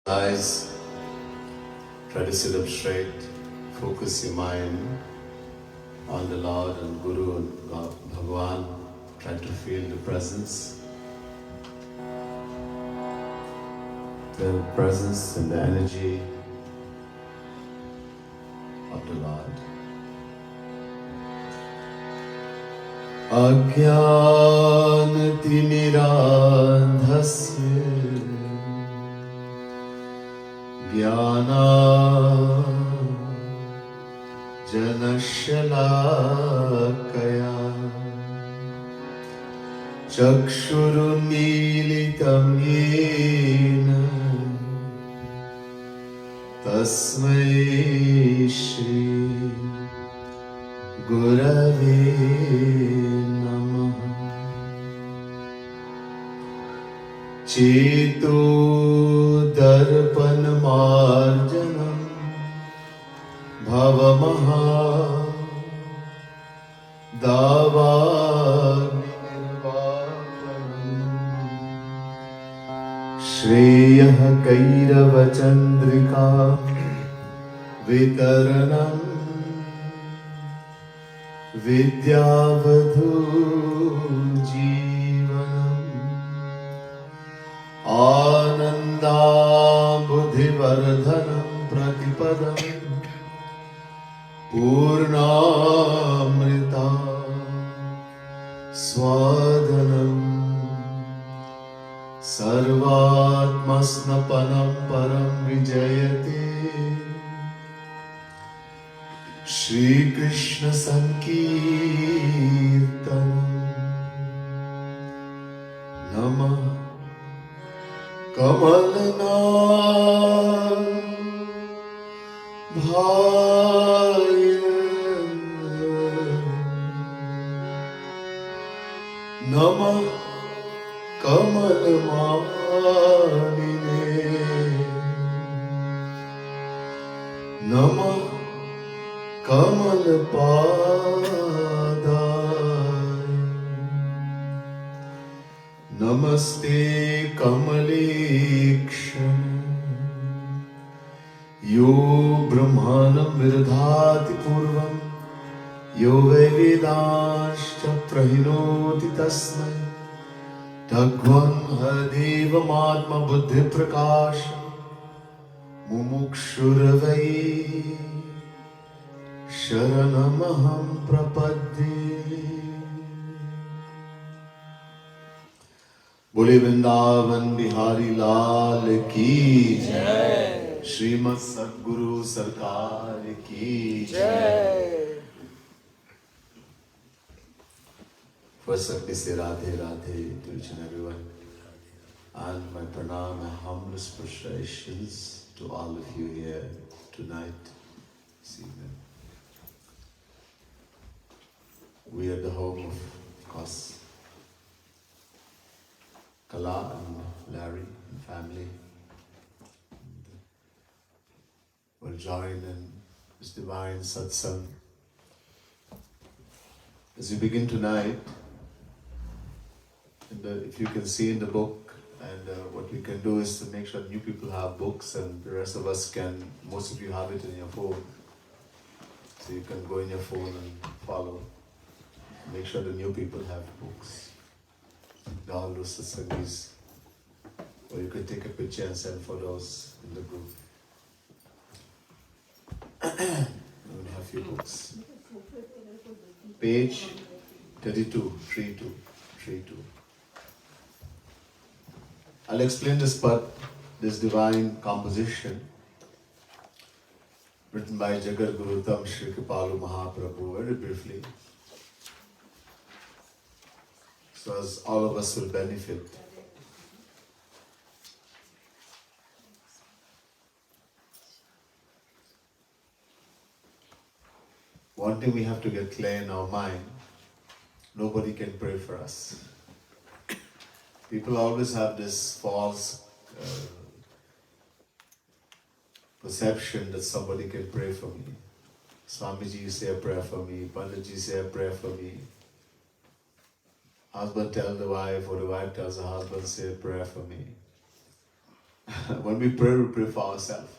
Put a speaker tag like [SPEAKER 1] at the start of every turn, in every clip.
[SPEAKER 1] Eyes, try to sit up straight, focus your mind on the Lord and Guru and God, Bhagwan. Try to feel the presence and the energy of the Lord. Ajnanatimirandhasya Janashalakaya Chakshurunmilitam yena Tasmai Shri Gurave Namah. Cheto Darpanamarjanam Bhavamaha Davagirvapanam Shreyah Kairavachandrika Vitaranam Vidyavadhu Jivanam Ananda Buddhivardhanam Pratipadam Purnamrita Swadanam Sarvatmasnapanam Param Vijayate Shri Krishna Sankirtanam Namah Kamalana Bhaya Namah Kamalamaline Namah Kamalpadaya Namaste Kamalekshan Yo Brahmanam Virdhati Purvam Yo Vedanshcha Prahinoti Tasmai Tagvan Hadevam Atma Buddhi Prakasha Mumukshurvai Sharanamaham Prapadye. बोले वृंदावन बिहारी लाल की जय, श्रीमद् सद्गुरु सरकार की जय। First let me say Radhe Radhe to each and everyone, and my pranam and humblest prostrations to all of you here tonight, this evening. We are the home of course, Kala and Larry and family will join in this divine satsang. As we begin tonight, if you can see in the book, and what we can do is to make sure new people have books, and the rest of us can, most of you have it in your phone, so you can go in your phone and follow. Make sure the new people have books. All those satsangis, or you could take a picture and send photos in the group. We have few books. Page 32, 32. I'll explain this part, this divine composition written by Jagat Guru Tam Shri Kripalu Mahaprabhu very briefly, so as all of us will benefit. One thing we have to get clear in our mind, nobody can pray for us. People always have this false perception that somebody can pray for me. Swamiji, you say a prayer for me. Panditji, say a prayer for me. Husband tells the wife, or the wife tells the husband, say a prayer for me. When we pray for ourselves.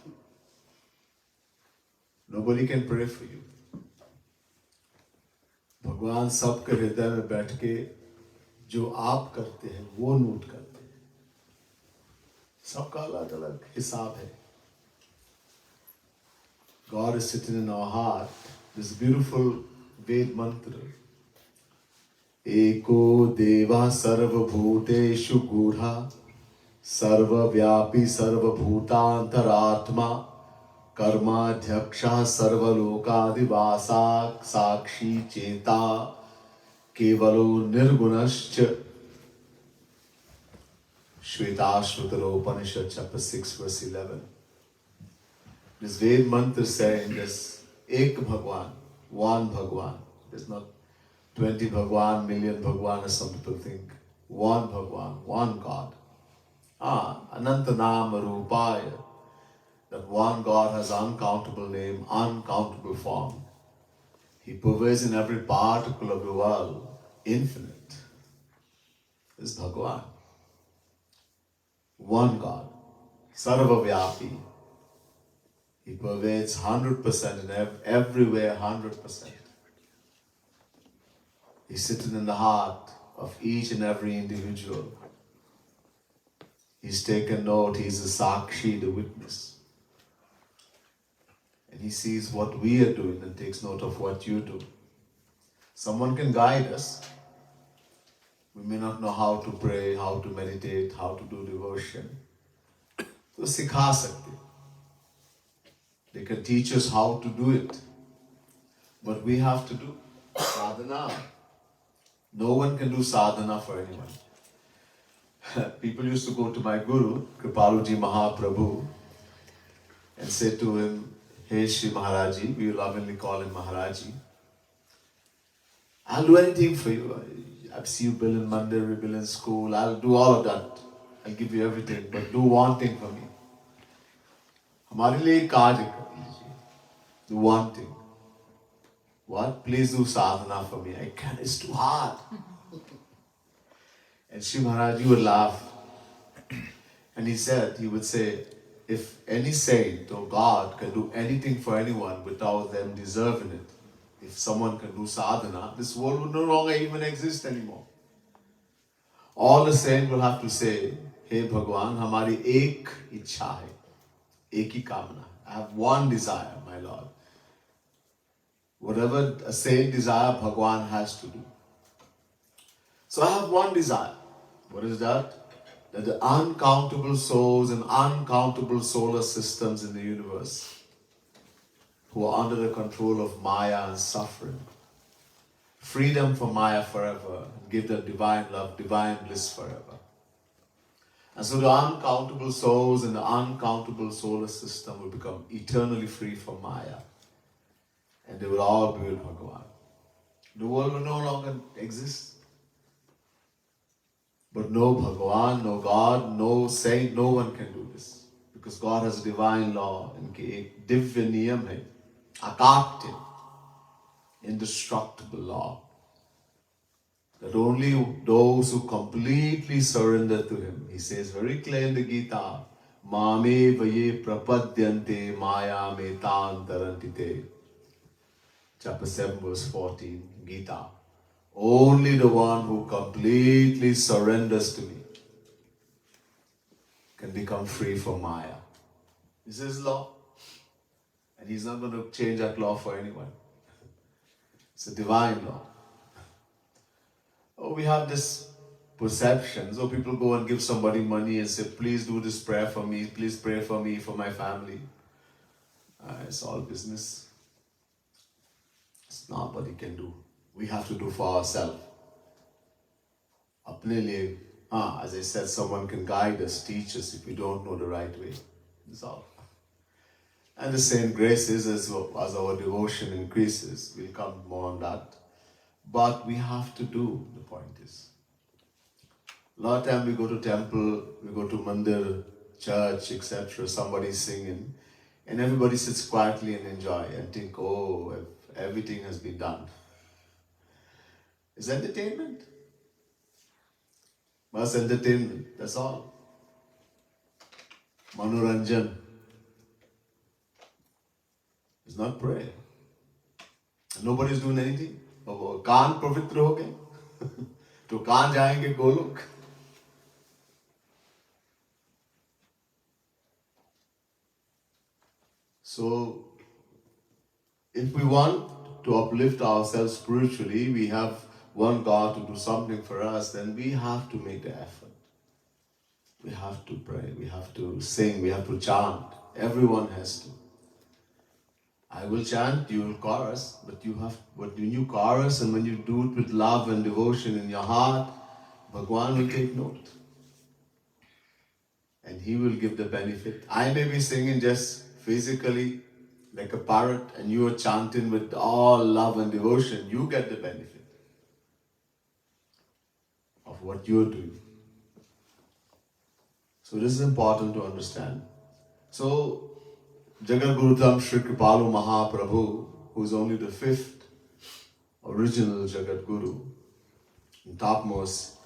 [SPEAKER 1] Nobody can pray for you. भगवान सबके हृदय में बैठ के जो आप करते हैं वो नोट करते हैं. सबका अलग अलग हिसाब है. God is sitting in our heart. This beautiful Ved mantra. Eko deva sarvabhuteshu gudha sarvavyapi sarvabhutantaratma कर्माध्यक्षः सर्वलोकादिवासाक् साक्षी चेता केवलो निर्गुणश्च. Shvetashvatara chapter 6 verse 11. This Ved mantra saying this Ek Bhagwan, one Bhagwan. There's not 20 Bhagwan, million Bhagwan as some people think. One Bhagwan, one God. Anantanama Rupaya. That one God has uncountable name, uncountable form. He pervades in every particle of the world, infinite. This is Bhagavan. One God, Sarvavyapi. He pervades 100% in everywhere, 100%. He's sitting in the heart of each and every individual. He's taken note, he's the Sakshi, the witness. And he sees what we are doing and takes note of what you do. Someone can guide us. We may not know how to pray, how to meditate, how to do devotion. So sikha sakte. They can teach us how to do it. But we have to do sadhana. No one can do sadhana for anyone. People used to go to my guru, Kripaluji Mahaprabhu, and say to him, "Hey Shri Maharaji," we lovingly call him Maharaji, "I'll do anything for you. I'll see you build in mandir, we build in school, I'll do all of that. I'll give you everything, but do one thing for me. हमारे लिए एक कार्य कर दीजिए. Do one thing." "What? Please do sadhana for me." "I can't, it's too hard." And Shri Maharaji would laugh. And he would say, if any saint or God can do anything for anyone without them deserving it, if someone can do sadhana, this world would no longer even exist anymore. All the saints will have to say, "Hey Bhagwan, hamari ek ichha hai, ek hi kamna. I have one desire, my Lord." Whatever a saint desire, Bhagwan has to do. So I have one desire. What is that? That the uncountable souls and uncountable solar systems in the universe who are under the control of Maya and suffering, freedom from Maya forever, and give them divine love, divine bliss forever. And so the uncountable souls in the uncountable solar system will become eternally free from Maya. And they will all be with Bhagavan. The world will no longer exist. But no Bhagavan, no God, no saint, no one can do this. Because God has a divine law. इनके एक दिव्य नियम है. Akartin, indestructible law. That only those who completely surrender to Him, He says very clear in the Gita, Mame vaye prapadyante maya me tantarantite. Chapter 7 verse 14, Gita. Only the one who completely surrenders to me can become free from Maya. This is law. And He's not going to change that law for anyone. It's a divine law. Oh, we have this perception. So people go and give somebody money and say, "Please do this prayer for me. Please pray for me, for my family." It's all business. It's not what He can do. We have to do for ourselves. Apne liye, as I said, someone can guide us, teach us if we don't know the right way. That's all. And the same graces as our devotion increases. We'll come more on that. But we have to do, the point is. A lot of time we go to temple, we go to mandir, church, etc. Somebody's singing. And everybody sits quietly and enjoy and think, "Oh, everything has been done." It's entertainment. It's entertainment, that's all. Manoranjan is not prayer. Nobody is doing anything. कान पवित्र हो गए तो कहाँ जाएंगे Golok? So, if we want to uplift ourselves spiritually, we have one God to do something for us, then we have to make the effort. We have to pray, we have to sing, we have to chant. Everyone has to. I will chant, you will chorus, but when you chorus and when you do it with love and devotion in your heart, Bhagwan will take note. And he will give the benefit. I may be singing just physically like a parrot and you are chanting with all love and devotion. You get the benefit of what you're doing. So this is important to understand. So Jagat Gurutam Sri Kripalu Mahaprabhu, who is only the fifth original Jagat Guru, and topmost,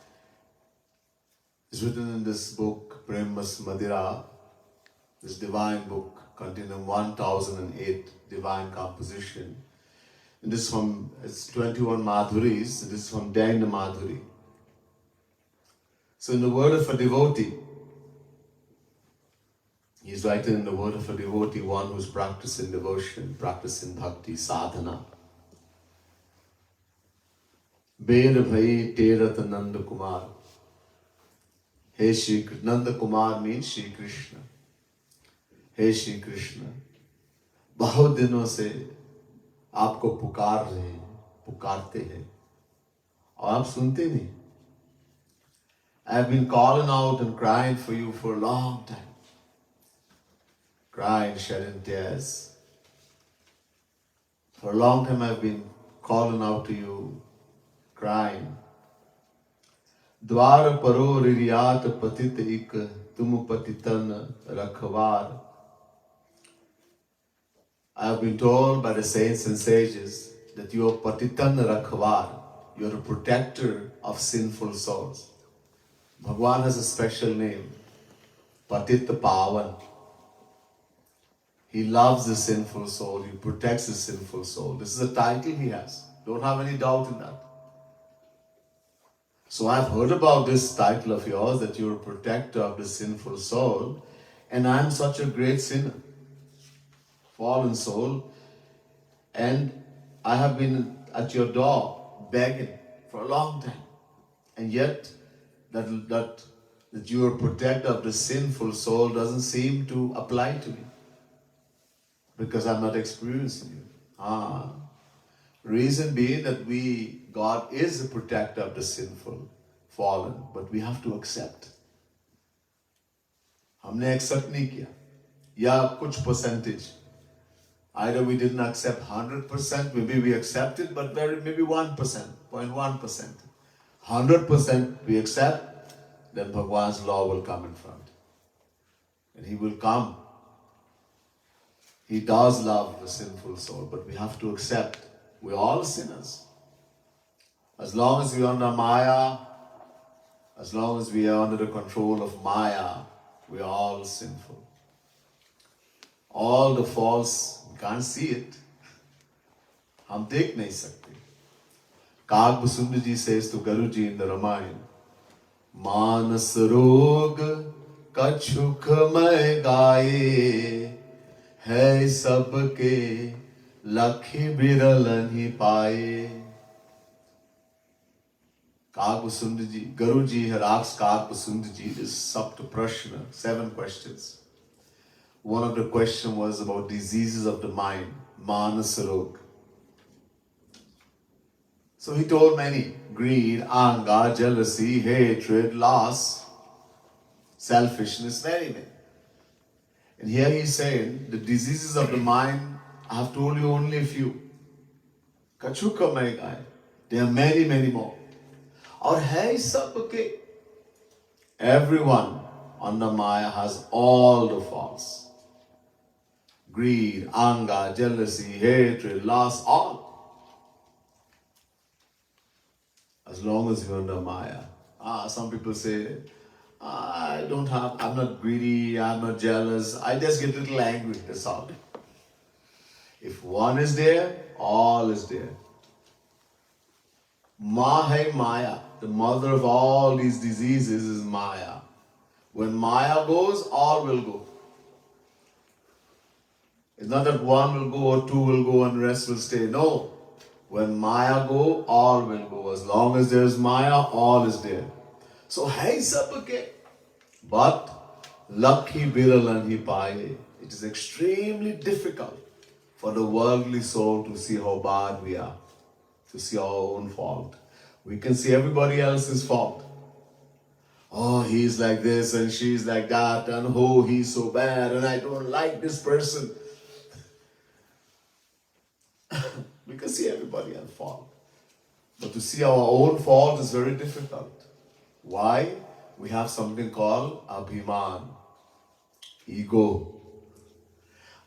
[SPEAKER 1] is written in this book, Premas Madira, this divine book containing 1008 divine composition. And this it's 21 Madhuris, and this is from Daina Madhuri. So in the word of a devotee, he's writing in the word of a devotee, one who's practicing devotion, practicing bhakti, sadhana. Ber bhai terat Nanda Kumar. Hey Shri Krishna. Nanda Kumar means Shri Krishna. Hey Shri Krishna. बहुत दिनों से आपको पुकार रहे हैं, पुकारते हैं, और आप सुनते नहीं. I've been calling out and crying for you for a long time. Crying, shedding tears. For a long time I've been calling out to you, crying. द्वार परो रिरियात पतित इक तुम पतितन रखवार. I have been told by the saints and sages that you are patitan rakhwar. You are a protector of sinful souls. Bhagwan has a special name, Patit Pavan. He loves the sinful soul. He protects the sinful soul. This is a title he has. Don't have any doubt in that. So I've heard about this title of yours, that you're a protector of the sinful soul, and I'm such a great sinner, fallen soul, and I have been at your door begging for a long time, and yet that you are a protector of the sinful soul doesn't seem to apply to me, because I'm not experiencing you. Reason being that God is a protector of the sinful, fallen, but we have to accept. हमने accept नहीं किया, या कुछ percentage. Either we didn't accept 100%, maybe we accepted, but maybe 1%, 0.1%. 100% we accept, then Bhagwan's law will come in front. And he will come. He does love the sinful soul, but we have to accept. We're all sinners. As long as we're under Maya, as long as we are under the control of Maya, we're all sinful. All the faults, we can't see it. हम देख नहीं सकते. Kagbasundar says to Guruji in the Ramayana, Manas rog kachuk mai gaye, hai sabke lakhi biralan hi paaye. Kagbasundar Guruji had asked Kagbasundar this Sapta Prashna, 7 questions. One of the questions was about diseases of the mind, Manasa Rog. So he told many: greed, anger, jealousy, hatred, loss, selfishness, very many. And here he's saying the diseases of the mind, I have told you only a few. Kachuka mai gai. There are many, many more. Aur hai sabke. Everyone under Maya has all the faults. Greed, anger, jealousy, hatred, lust, all. As long as you're under Maya. Some people say, I'm not greedy, I'm not jealous, I just get a little angry, that's all. If one is there, all is there. Ma hai Maya, the mother of all these diseases is Maya. When Maya goes, all will go. It's not that one will go or two will go and the rest will stay. No. When Maya go, all will go. As long as there is Maya, all is there. So hai sabke. But lakhi biralan hi paaye. It is extremely difficult for the worldly soul to see how bad we are, to see our own fault. We can see everybody else's fault. Oh, he's like this and she's like that, and oh, he's so bad, and I don't like this person. We can see everybody else's fault. But to see our own fault is very difficult. Why? We have something called abhiman, ego.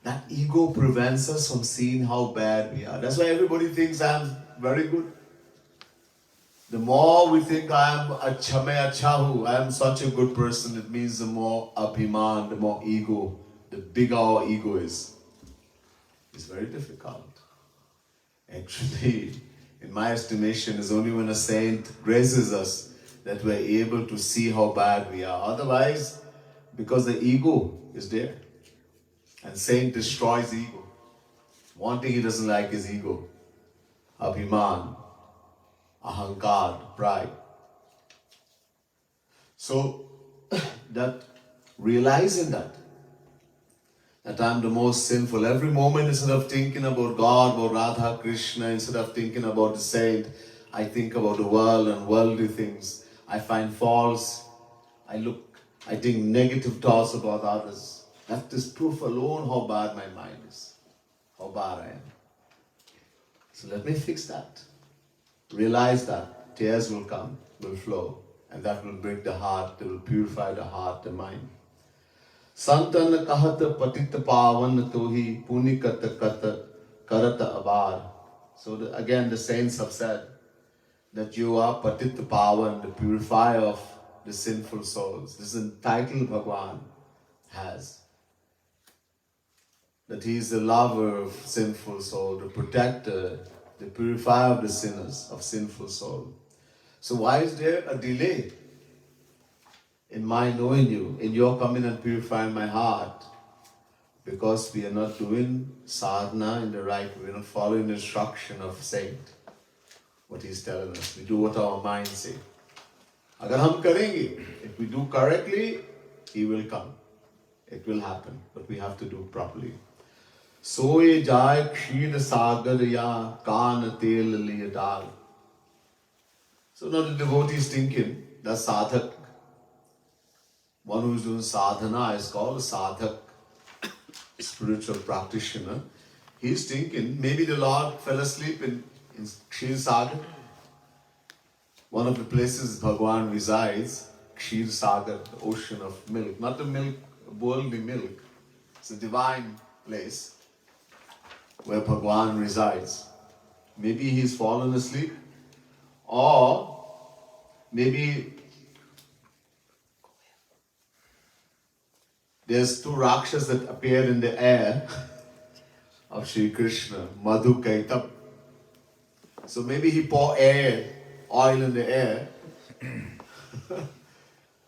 [SPEAKER 1] That ego prevents us from seeing how bad we are. That's why everybody thinks I'm very good. The more we think I am achahu, I am such a good person, it means the more abhiman, the more ego, the bigger our ego is. It's very difficult. Actually, in my estimation, it's only when a saint graces us that we're able to see how bad we are. Otherwise, because the ego is there. And saint destroys ego. One thing he doesn't like is ego. Abhiman, ahankar, pride. So, that realizing that I'm the most sinful. Every moment, instead of thinking about God, about Radha Krishna, instead of thinking about the saint, I think about the world and worldly things. I find faults. I think negative thoughts about others. That is proof alone how bad my mind is, how bad I am. So let me fix that. Realize that tears will come, will flow, and that will break the heart, it will purify the heart, the mind. Santan kahat patit pavan tohi punikat kat karat abar. So again the saints have said that you are patit pavan, the purifier of the sinful souls. This is the title Bhagwan has. That he is the lover of sinful soul, the protector, the purifier of the sinners, of sinful soul. So why is there a delay in my knowing you, in your coming and purifying my heart? Because we are not doing sadhana in the right way, we are not following the instruction of saint. What he is telling us, we do what our minds say. Agar hum karenge, if we do correctly, he will come. It will happen, but we have to do properly. Soye jai ksheer sagar ya kaan tel liye dal. So now the devotee is thinking, the sadhak, one who is doing sadhana is called sadhak, spiritual practitioner. He is thinking, maybe the Lord fell asleep in Ksheer Sagar. One of the places Bhagwan resides, Ksheer Sagar, the ocean of milk. Not the milk, worldly milk. It's a divine place where Bhagwan resides. Maybe he's fallen asleep, or maybe there's two Rakshas that appeared in the air of Sri Krishna, Madhu Kaitab. So maybe he poured oil in the air,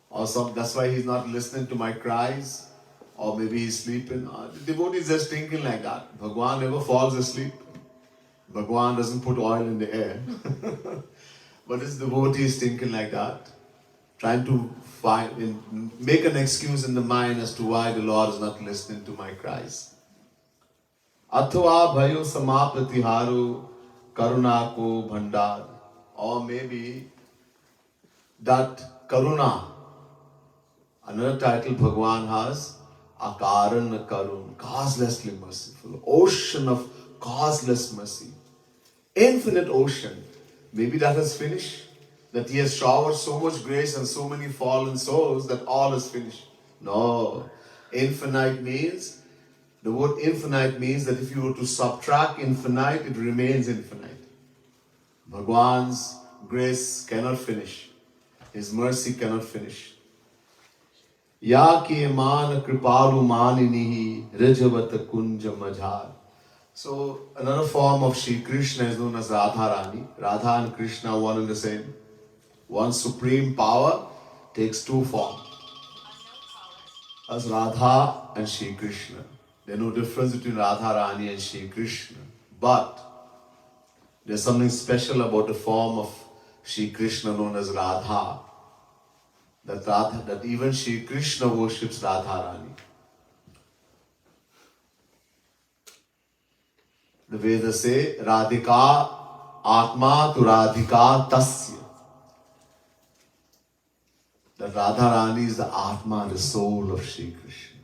[SPEAKER 1] or that's why he's not listening to my cries. Or maybe he's sleeping. The devotee is just thinking like that. Bhagwan never falls asleep. Bhagwan doesn't put oil in the air. But this devotee is thinking like that. Trying to make an excuse in the mind as to why the Lord is not listening to my cries. Athva bhayo samapratiharu karuna ko bhandar. Or maybe that karuna, another title Bhagwan has, Akaran Karun, causelessly merciful, ocean of causeless mercy, infinite ocean. Maybe that has finished, that he has showered so much grace on so many fallen souls that all is finished. No, infinite means, the word infinite means that if you were to subtract infinite, it remains infinite. Bhagwan's grace cannot finish, his mercy cannot finish. Ya ke man kripalu maninihi Rijavat kunja majhar. So another form of Shri Krishna is known as Radharani. Radha and Krishna one and the same. One supreme power takes two forms. As Radha and Shri Krishna. There's no difference between Radharani and Shri Krishna. But there's something special about the form of Shri Krishna known as Radha. That even Shri Krishna worships Radharani. The Vedas say, Radhika Atma tu Radhika Tasya. That Radharani is the Atma, the soul of Shri Krishna.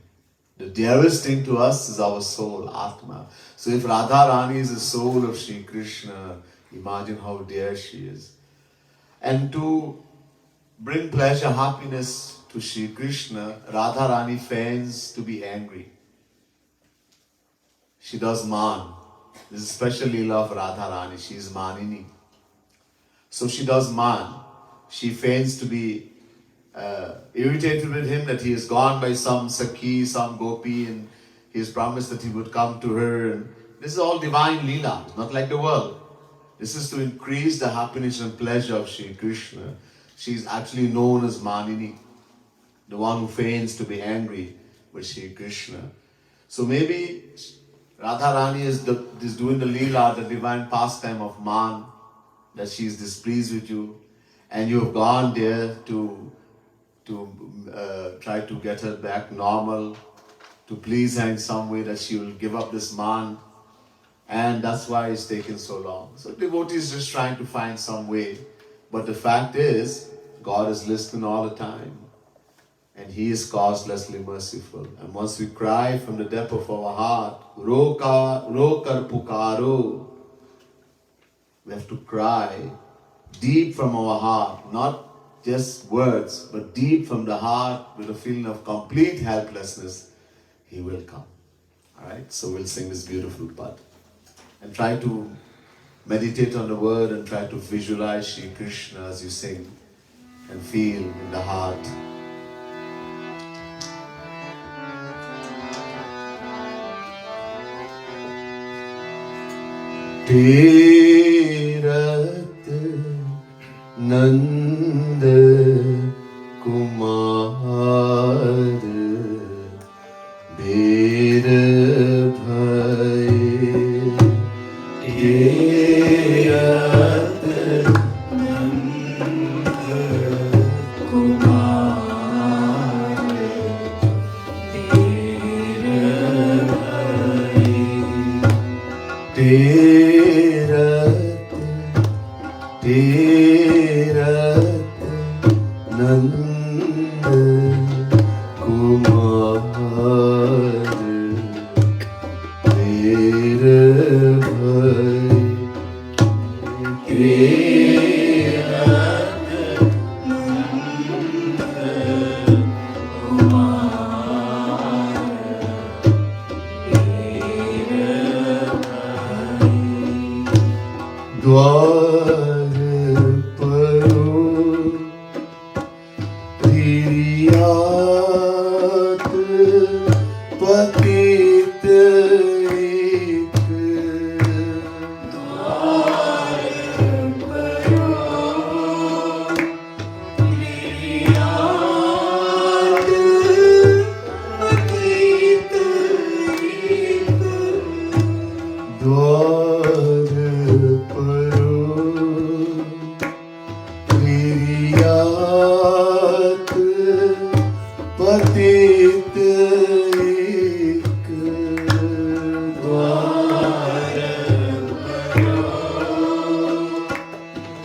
[SPEAKER 1] The dearest thing to us is our soul, Atma. So if Radharani is the soul of Shri Krishna, imagine how dear she is. And to bring pleasure, happiness to Shri Krishna, Radharani feigns to be angry. She does man. This is special Leela of Radharani. She is Manini. So she does man. She feigns to be irritated with him that he is gone by some Sakhi, some Gopi, and he has promised that he would come to her. And this is all divine Leela. It's not like the world. This is to increase the happiness and pleasure of Shri Krishna. She is actually known as Manini, the one who feigns to be angry with Shri Krishna. So maybe Radharani is doing the Leela, the divine pastime of man, that she is displeased with you, and you have gone there to try to get her back normal, to please her in some way, that she will give up this man, and that's why it's taken so long. So devotee is just trying to find some way, but the fact is, God is listening all the time, and He is causelessly merciful. And once we cry from the depth of our heart, Rokar Pukaro, we have to cry deep from our heart, not just words, but deep from the heart with a feeling of complete helplessness. He will come. Alright, so we'll sing this beautiful part. And try to meditate on the word and try to visualize Shri Krishna as you sing and feel in the heart. Tirat Nand Kumar Bir Bhai Tirat Nand Kumar Bir Bhai Tirat Nand Kumar Bir Bhai Tirat Nand Kumar Bir Bhai Dwar Paro Priyat Patit Ek Dwar Paro Priyat Patit Ek Dwar Priyat Patit Ek Dwar Priyat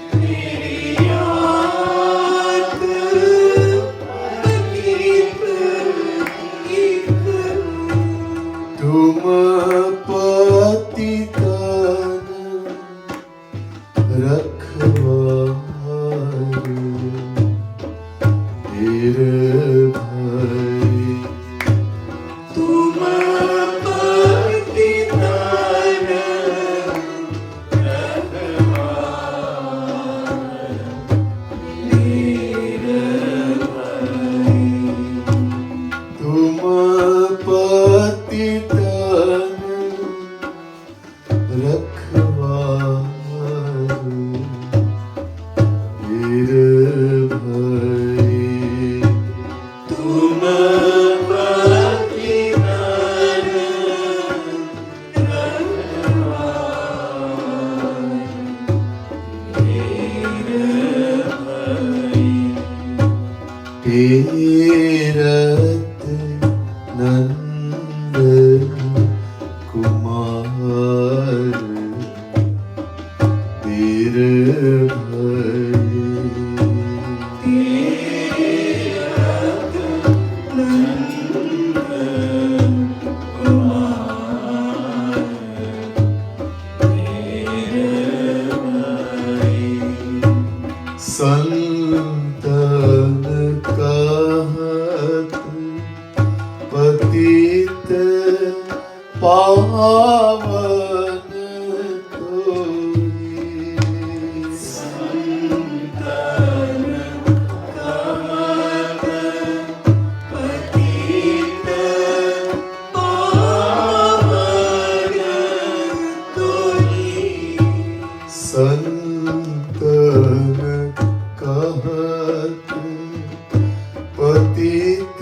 [SPEAKER 1] Patit Ek Tum Patitan Rakhwar Bir Bhai Tum Patitan Rakhwar Bir Bhai पावन कोई
[SPEAKER 2] संतन कमल पतित पावन कोई
[SPEAKER 1] संतन कहत पतित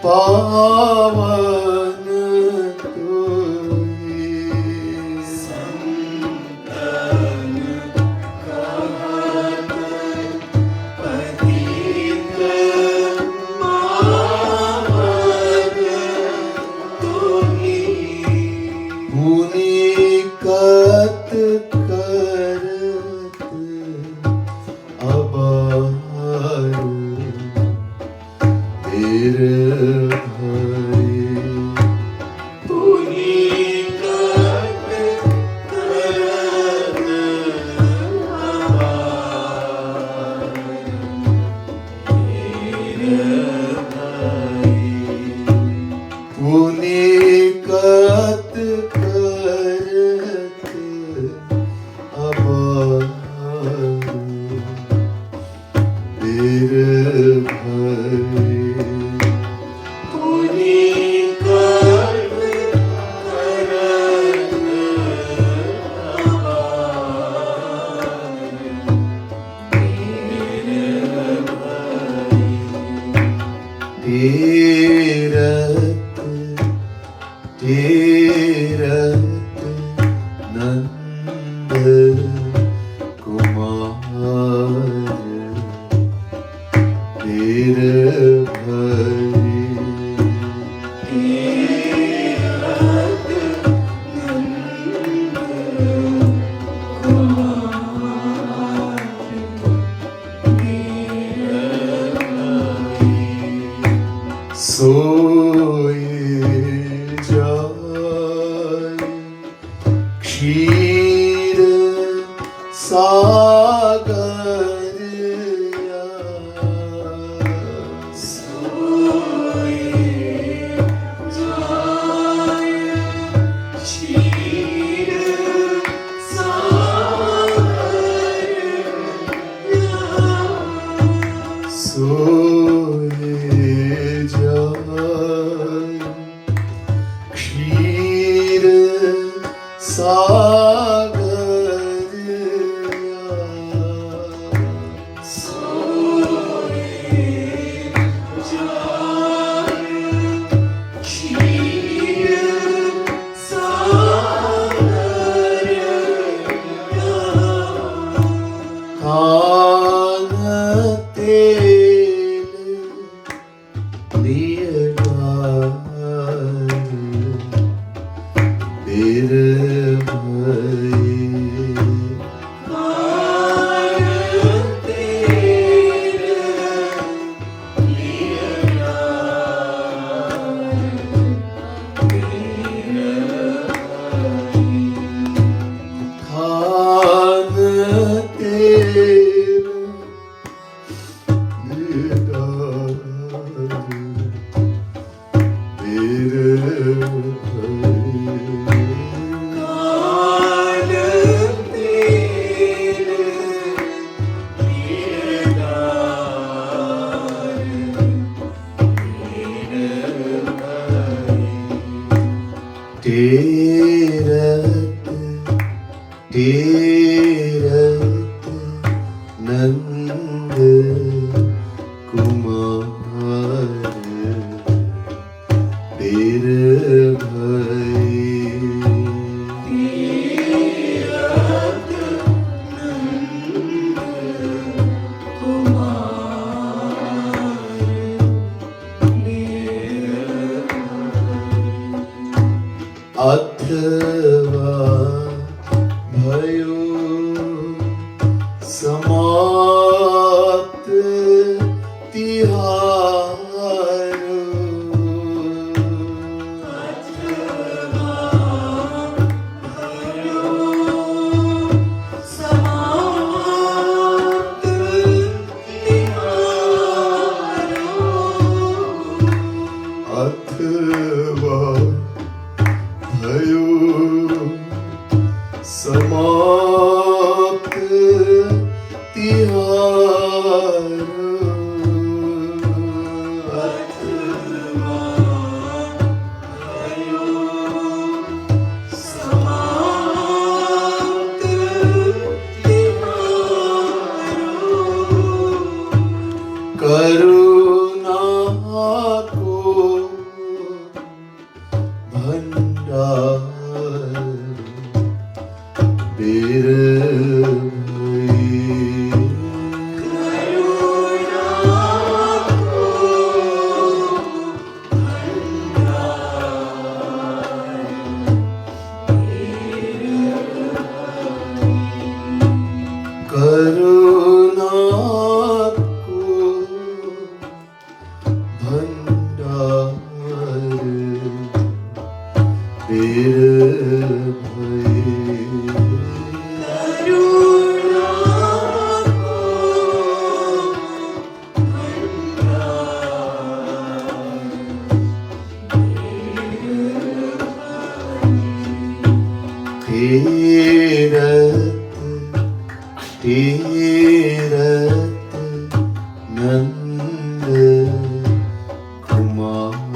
[SPEAKER 1] पावन कोई
[SPEAKER 2] संतन कहत पतित पावन कोई
[SPEAKER 1] पुनीकत करत अबारू तेर भय
[SPEAKER 2] पुनीकत करत
[SPEAKER 1] पुनीकत करत अबारू तेर भय
[SPEAKER 2] पुनीकत करत
[SPEAKER 1] तेरत तेरत नंद कुमार तेर भय सोए जाय क्षीर सागर सोए जाय क्षीर तीरथ नंद कुमार तेर भय
[SPEAKER 2] तीरथ नंद कुमार तेर
[SPEAKER 1] अथवा भयो समाप्त तिहार
[SPEAKER 2] अथवा भयो समाप्त तिहार
[SPEAKER 1] अथवा भंडार बेर करुणा को भंडार बेर तीरथ नंद कुमार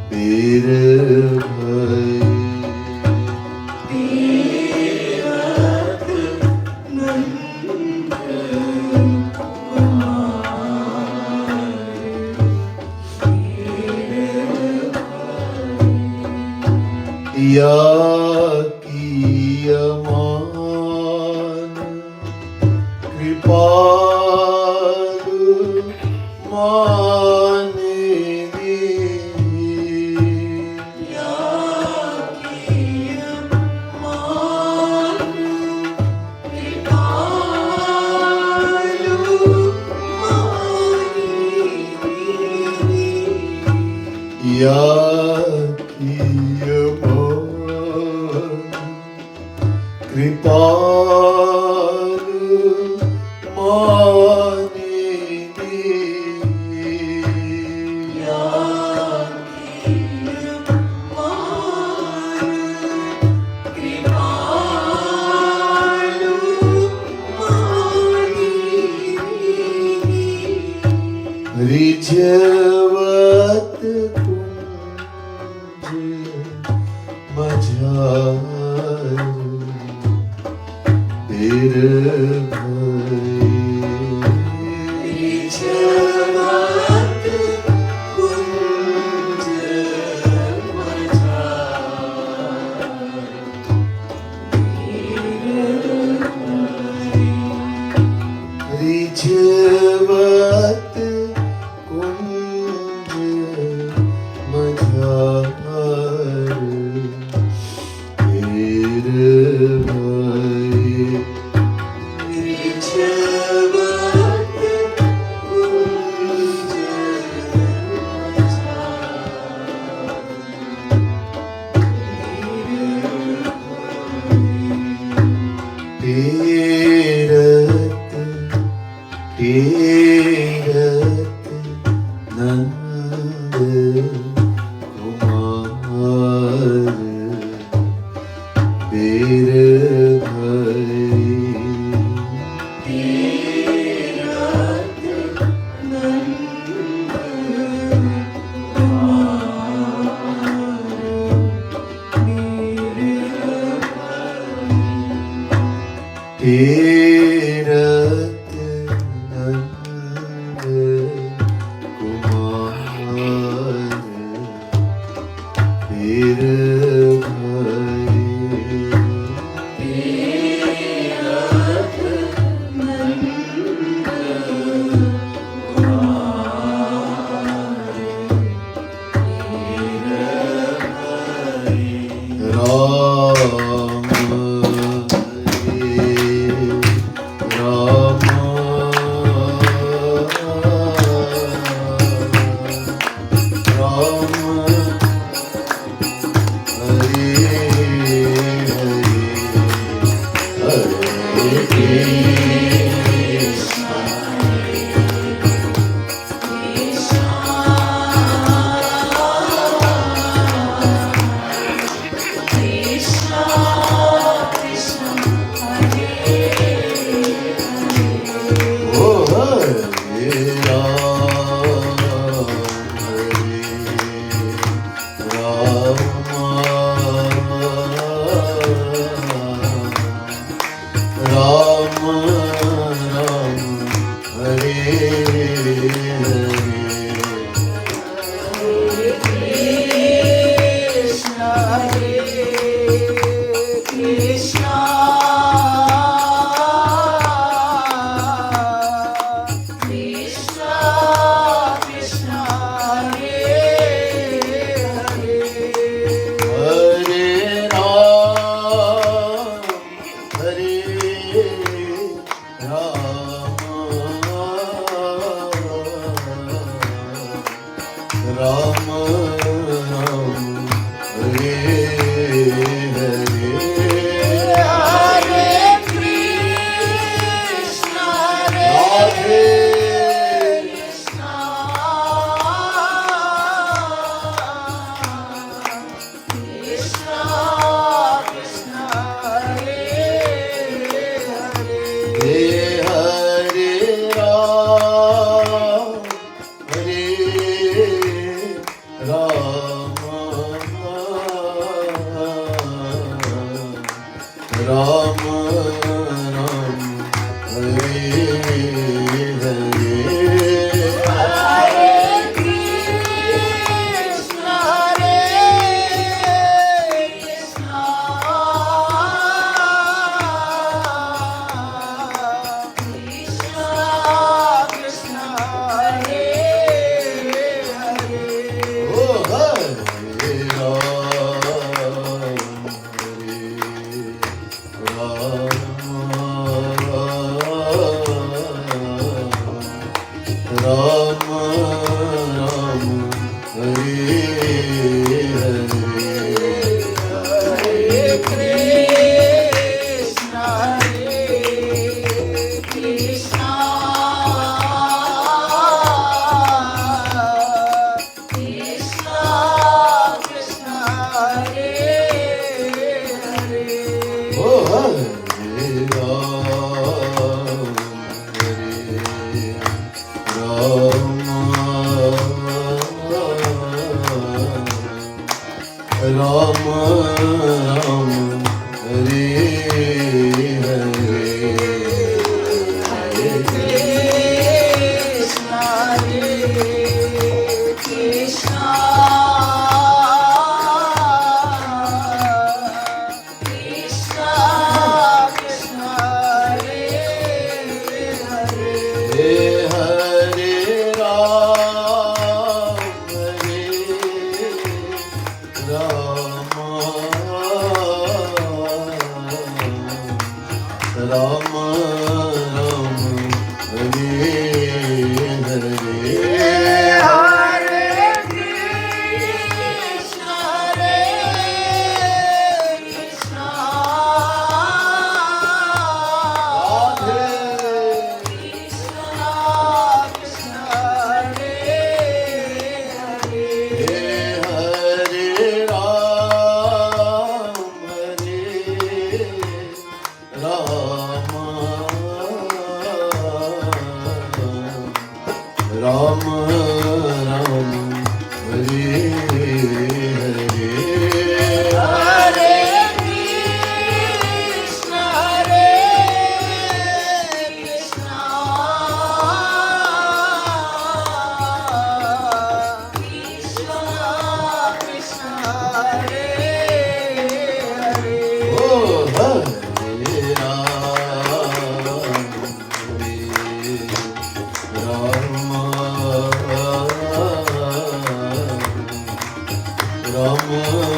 [SPEAKER 1] बीर तीरथ नंद कुमार या कृपालु माने या कृपालु माने रिझवत कुंज मझार बेर रिझवत कुंज मझार रिझवत कुंज मझार Rama Rama Hare Rama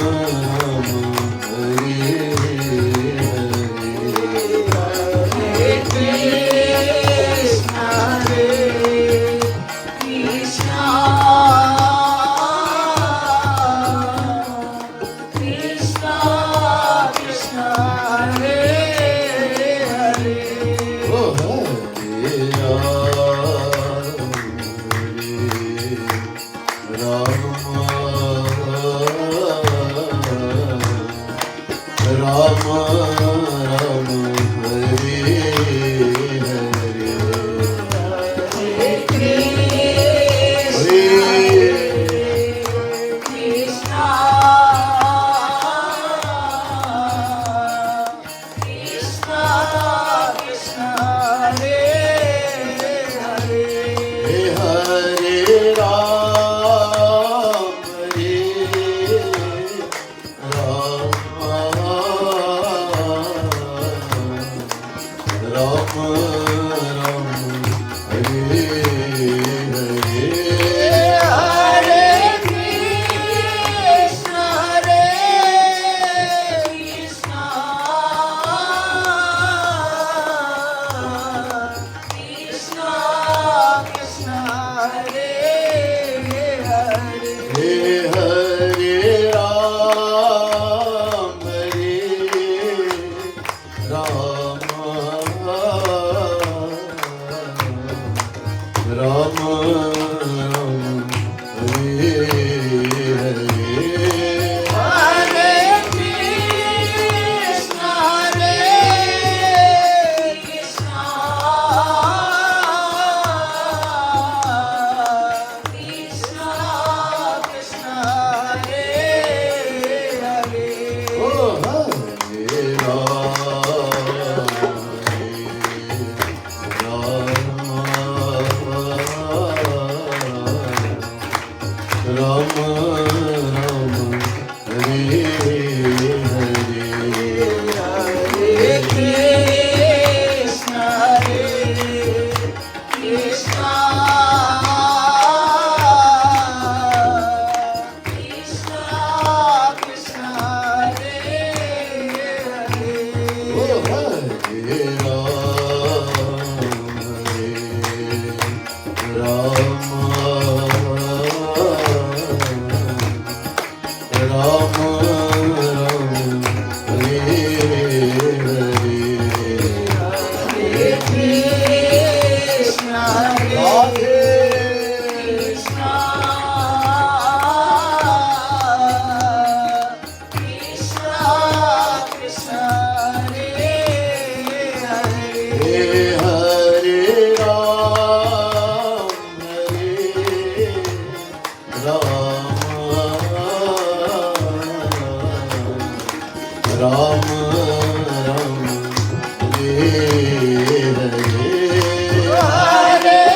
[SPEAKER 2] Ram Ram Hare Hare Hare Krishna Radhe Krishna Krishna Krishna Hare Hare Hare Ram Ram Ram Hare Hare Hare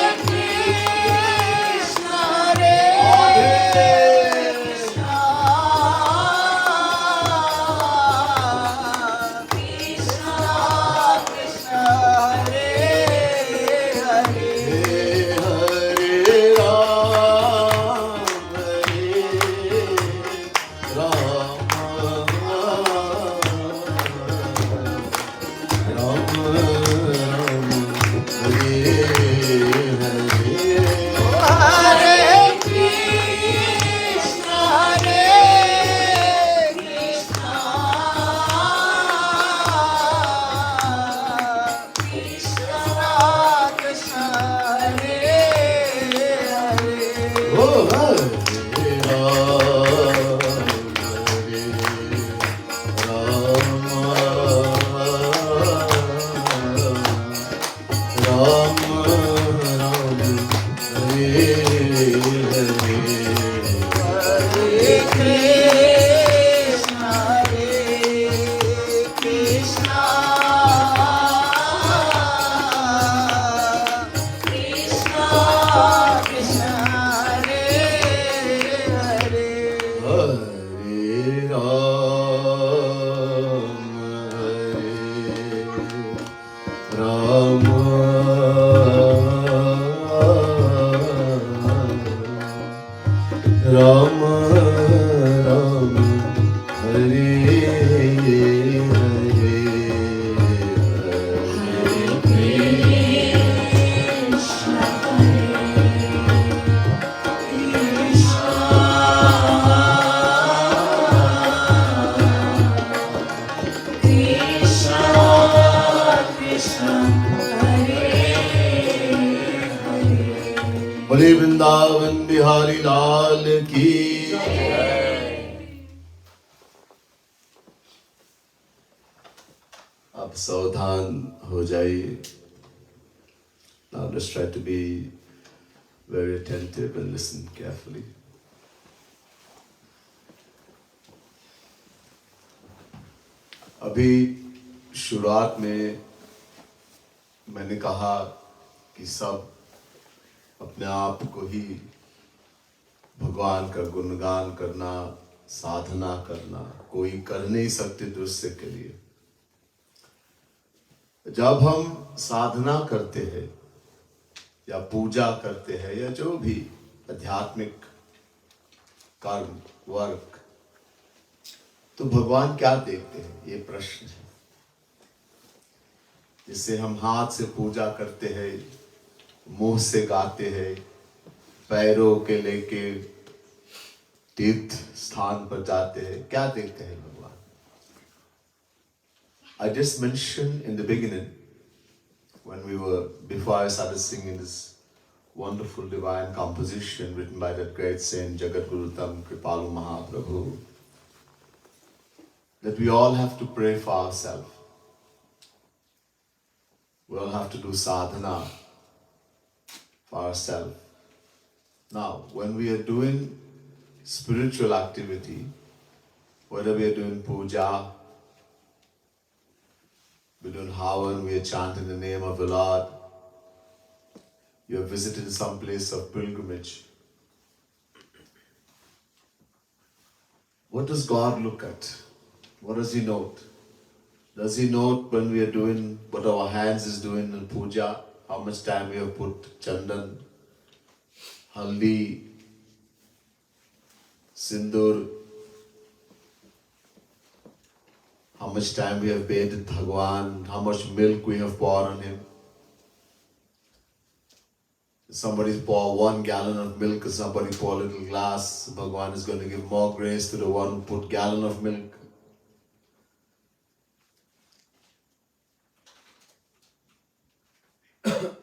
[SPEAKER 2] Krishna Krishna Krishna Krishna Hare Hare Hare Ram Ram Ram Hare बोले वृंदावन बिहारी लाल की आप सावधान हो जाइए. Now let's try to be very attentive and listen carefully. अभी शुरुआत में मैंने कहा कि सब अपने आप को ही भगवान का गुणगान करना, साधना करना, कोई कर नहीं सकते दूसरे के लिए. जब हम साधना करते हैं या पूजा करते हैं या जो भी आध्यात्मिक कर्म वर्क, तो भगवान क्या देखते हैं, ये प्रश्न है. जिससे हम हाथ से पूजा करते हैं, मुंह से गाते हैं, पैरों के लेके तीर्थ स्थान पर जाते हैं, क्या देखते हैं भगवान. I just mentioned in the beginning before I started singing this wonderful divine composition written by that great saint Jagadguru Tam Kripalu Mahaprabhu, that we all have to pray for ourselves. We all have to do sadhana for ourselves. Now, when we are doing spiritual activity, whether we are doing puja, we're doing havan, we are chanting the name of the Lord, you have visited some place of pilgrimage, what does God look at? What does He note? Does He note when we are doing what our hands is doing in puja, how much time we have put chandan, haldi, sindur, how much time we have bathed Bhagwan, how much milk we have poured on Him? Somebody pour 1 gallon of milk, somebody pour a little glass. Bhagwan is going to give more grace to the one who put gallon of milk.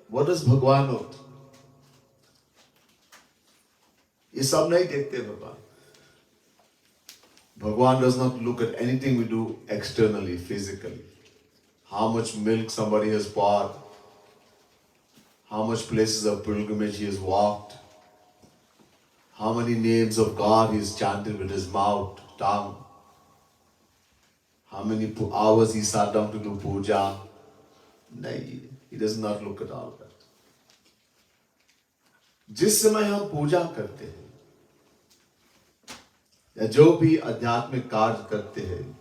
[SPEAKER 2] What does Bhagwan note? ये सब नहीं देखते भगवान. Bhagwan does not look at anything we do externally, physically. How much milk somebody has poured, how much places of pilgrimage he has walked, how many names of God he has chanted with his mouth, tongue, how many hours he sat down to do puja. No, he does not look at all that. जिस समय हम पूजा करते हैं या जो भी आध्यात्मिक कार्य करते हैं,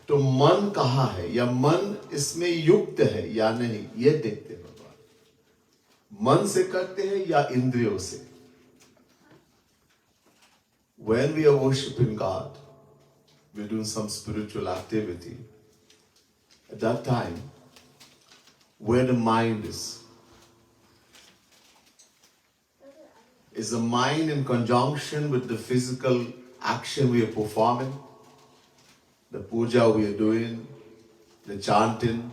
[SPEAKER 2] तो मन कहाँ है या मन इसमें युक्त है या नहीं, ये देखते हैं भगवान. मन से करते हैं या इंद्रियों से. When we are worshiping God, we are doing some spiritual activity. At that time, where the mind is the mind in conjunction with the physical action we are performing, the puja we are doing, the chanting.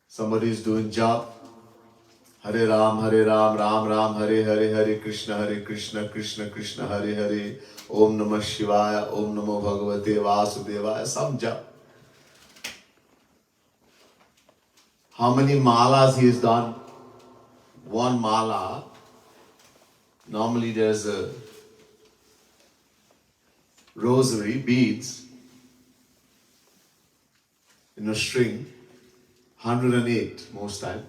[SPEAKER 2] Somebody is doing jap. Hare Ram, Ram Ram, Hare Krishna, Krishna Krishna, Hare Hare. Om Namah Shivaya, Om Namo Bhagavate Vasudevaya. Some jap. How many malas he has done? 1 mala. Normally there's a rosary, beads, in a string, 108 most time.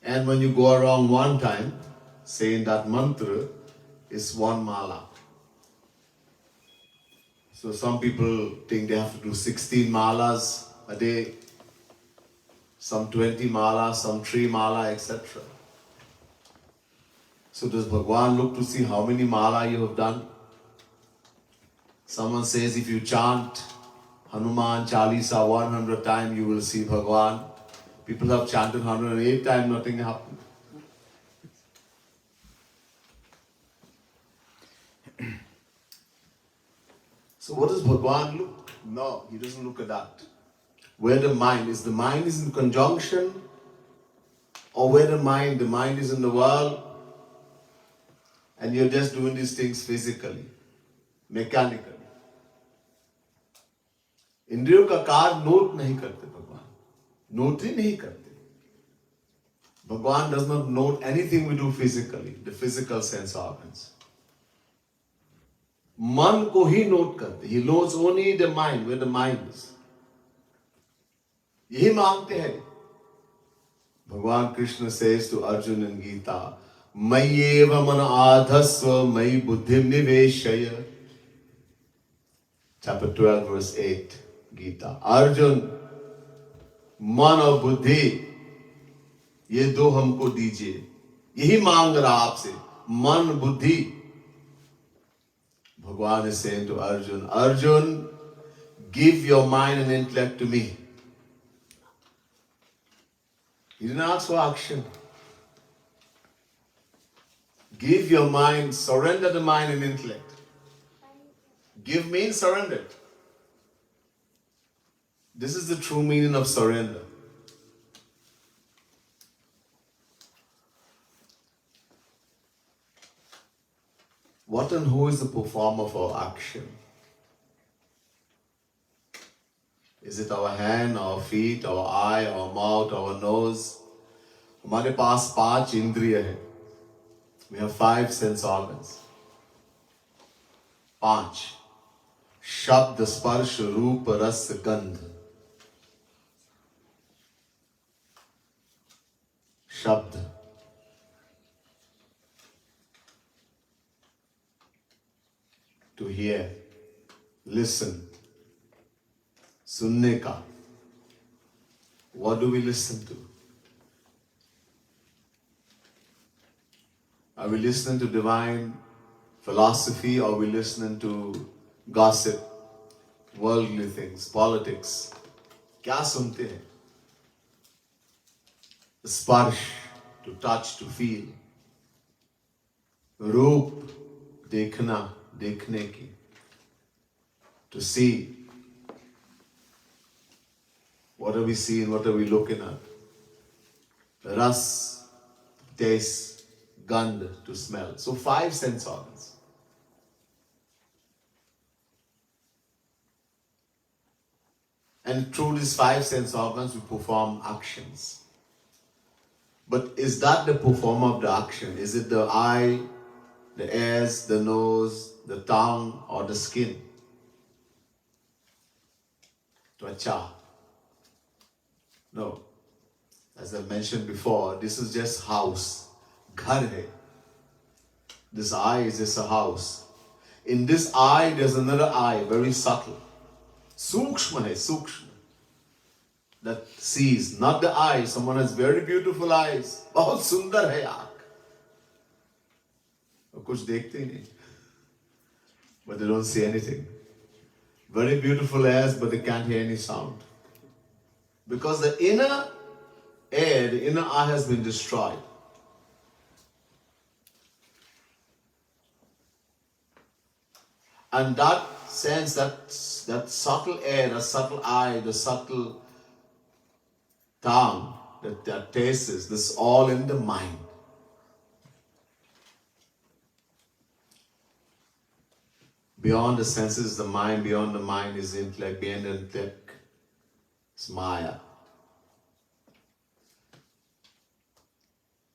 [SPEAKER 2] And when you go around 1 time, saying that mantra, is 1 mala. So some people think they have to do 16 malas a day, some 20 malas, some 3 mala, etc. So does Bhagwan look to see how many mala you have done? Someone says if you chant Hanuman Chalisa 100 times, you will see Bhagwan. People have chanted 108 times, nothing happened. So what does Bhagwan look? No, he doesn't look at that. Where the mind is in conjunction, or where the mind is in the world, and you're just doing these things physically, mechanically. इंद्रियों का कार्य note नहीं करते भगवान, note ही नहीं करते. Bhagwan does not note anything we do physically, the physical sense organs. मन को ही नोट करते. He knows only the mind, where the mind is. यही मांगते हैं. भगवान Krishna says to Arjuna in Gita, मय्येव मन आधस्व मयि बुद्धिम निवेशय. Chapter 12, verse 8, Gita. Arjun, मन और बुद्धि, ये दो हमको दीजिए. यही मांग रहा आपसे, मन बुद्धि. Bhagwan is saying to Arjun, Arjun, give your mind and intellect to me. He didn't ask for action. Give your mind, surrender the mind and intellect. Give means surrender. This is the true meaning of surrender. What and who is the performer for action? Is it our hand, our feet, our eye, our mouth, our nose? हमारे पास 5 इंद्रिय है. We have 5 sense organs. 5. शब्द, स्पर्श, रूप, रस, गंध. शब्द. To hear, listen. सुनने का. What do we listen to? Are we listening to divine philosophy, or are we listening to gossip, worldly things, politics? क्या सुनते हैं? स्पर्श, to touch, to feel. रूप, देखना, देखने की, to see. What are we seeing? What are we looking at? Ras, taste, gandh, to smell. So 5 sense organs. And through these 5 sense organs, we perform actions. But is that the performer of the action? Is it the eye, the ears, the nose, the tongue, or the skin? Tvacha. No. As I mentioned before, this is just house. Ghar hai. This eye is just a house. In this eye, there's another eye, very subtle. Sukshma hai, sukshma. That sees, not the eye. Someone has very beautiful eyes. Bahut sundar hai aankh. Aur kuch dekhte hi nahi. But they don't see anything. Very beautiful ears, but they can't hear any sound. Because the inner ear, the inner eye has been destroyed. And that sense, that subtle air, the subtle eye, the subtle tongue, that taste is, this is all in the mind. Beyond the senses, the mind. Beyond the mind is intellect. Beyond the intellect, it's Maya.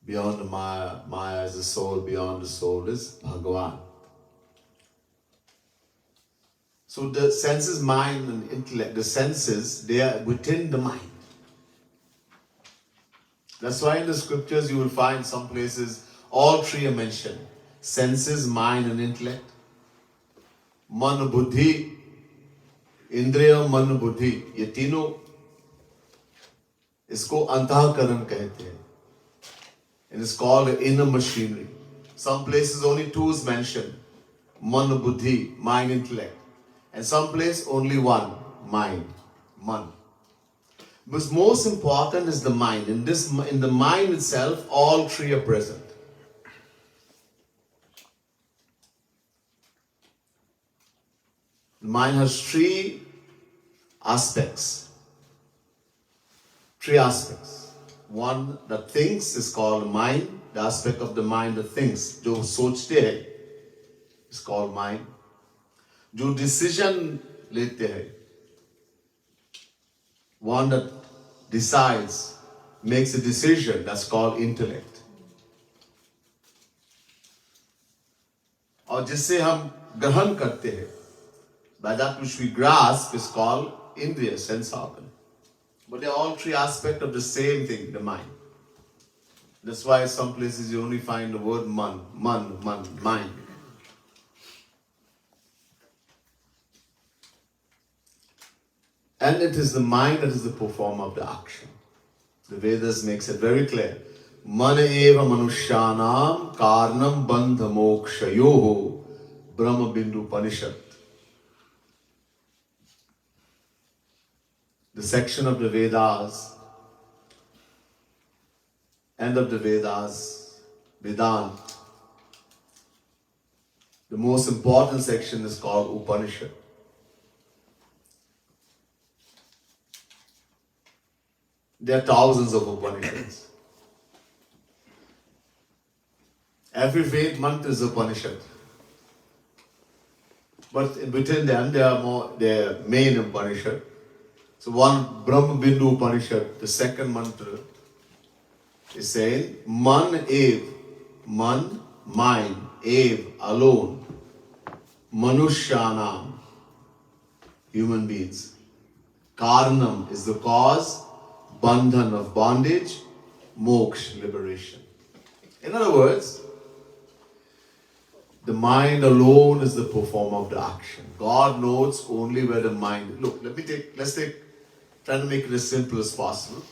[SPEAKER 2] Beyond the Maya, Maya is the soul. Beyond the soul is Bhagavan. So the senses, mind and intellect, the senses, they are within the mind. That's why in the scriptures you will find some places all 3 are mentioned. Senses, mind and intellect. Man buddhi, indriya man buddhi. ये तीनों इसको अंतःकरण कहते हैं. And it's called inner machinery. Some places only 2 is mentioned. Man buddhi, mind, intellect. And some place only 1, mind, man. But most important is the mind. In the mind itself, all 3 are present. The mind has 3 aspects. 3 aspects. One that thinks is called mind. The aspect of the mind that thinks, जो सोचते हैं, is called mind. जो decision लेते हैं, one that decides, makes a decision, that's called intellect. और जिससे हम ग्रहण करते हैं, by that which we grasp is called indriya, sense organ. But they are all 3 aspects of the same thing, the mind. That's why some places you only find the word man, mind. And it is the mind that is the performer of the action. The Vedas makes it very clear. Man eva manushyanam karnam bandha mokshayoho Brahma Bindu Upanishad. The section of the Vedas, end of the Vedas, Vedanta. The most important section is called Upanishad. There are thousands of Upanishads. Every Ved mantra is Upanishad. But within them, there are main Upanishad. So one Brahma Bindu Upanishad, the second mantra, is saying, Man Ev, Man, mind, Ev, alone, Manushyanam, human beings. Karnam is the cause, Bandhan of bondage, Moksha, liberation. In other words, the mind alone is the performer of the action. God knows only where the mind. Look, try to make it as simple as possible.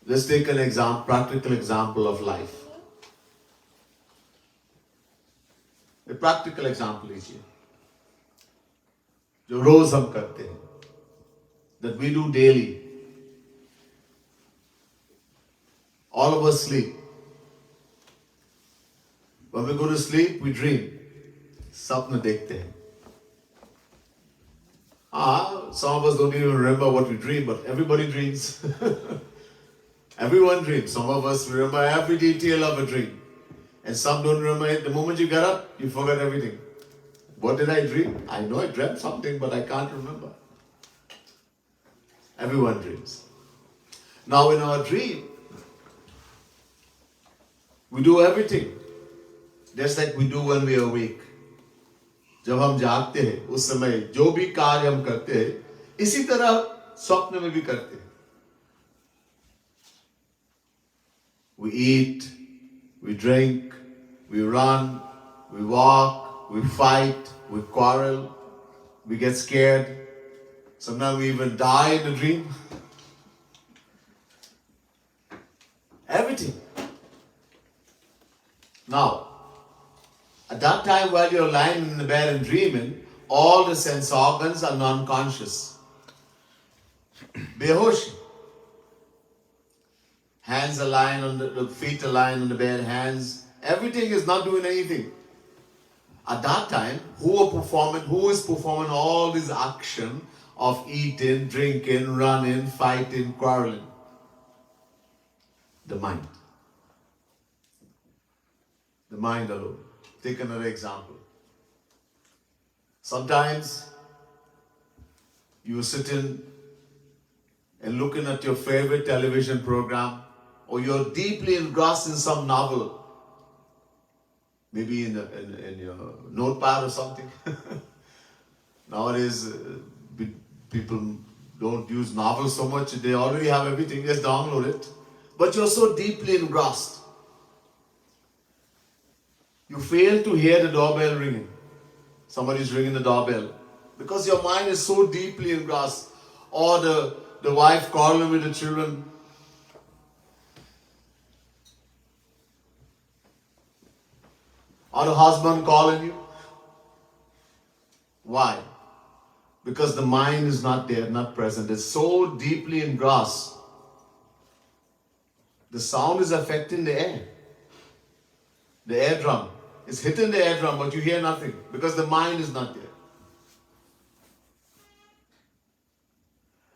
[SPEAKER 2] Let's take an example, practical example of life. A practical example लीजिए, जो रोज हम करते हैं, that we do daily. of us sleep. When we go to sleep, we dream. Sapna dekhte hain. Some of us don't even remember what we dream, but everybody dreams. Everyone dreams. Some of us remember every detail of a dream. And some don't remember it. The moment you get up, you forget everything. What did I dream? I know I dreamt something, but I can't remember. Everyone dreams. Now in our dream, we do everything just like we do when we are awake. जब हम जागते हैं उस समय जो भी कार्य हम करते हैं इसी तरह स्वप्न में भी करते हैं. We eat, we drink, we run, we walk, we fight, we quarrel, we get scared. Sometimes we even die in a dream. Everything. Now, at that time while you're lying in the bed and dreaming, all the sense organs are non-conscious. Behosh. Hands are lying on the feet are lying on the bed, hands, everything is not doing anything. At that time, who is performing all this action of eating, drinking, running, fighting, quarreling? The mind. The mind alone. Take another example. Sometimes you're sitting and looking at your favorite television program, or you're deeply engrossed in some novel, maybe in your notepad or something. Nowadays, people don't use novels so much, they already have everything, just download it. But you're so deeply engrossed. You fail to hear the doorbell ringing. Somebody's ringing the doorbell. Because your mind is so deeply engrossed. Or the wife quarreling with the children. Or the husband calling you. Why? Because the mind is not there, not present. It's so deeply engrossed. The sound is affecting the air. The eardrum. It's hitting the eardrum, but you hear nothing because the mind is not there.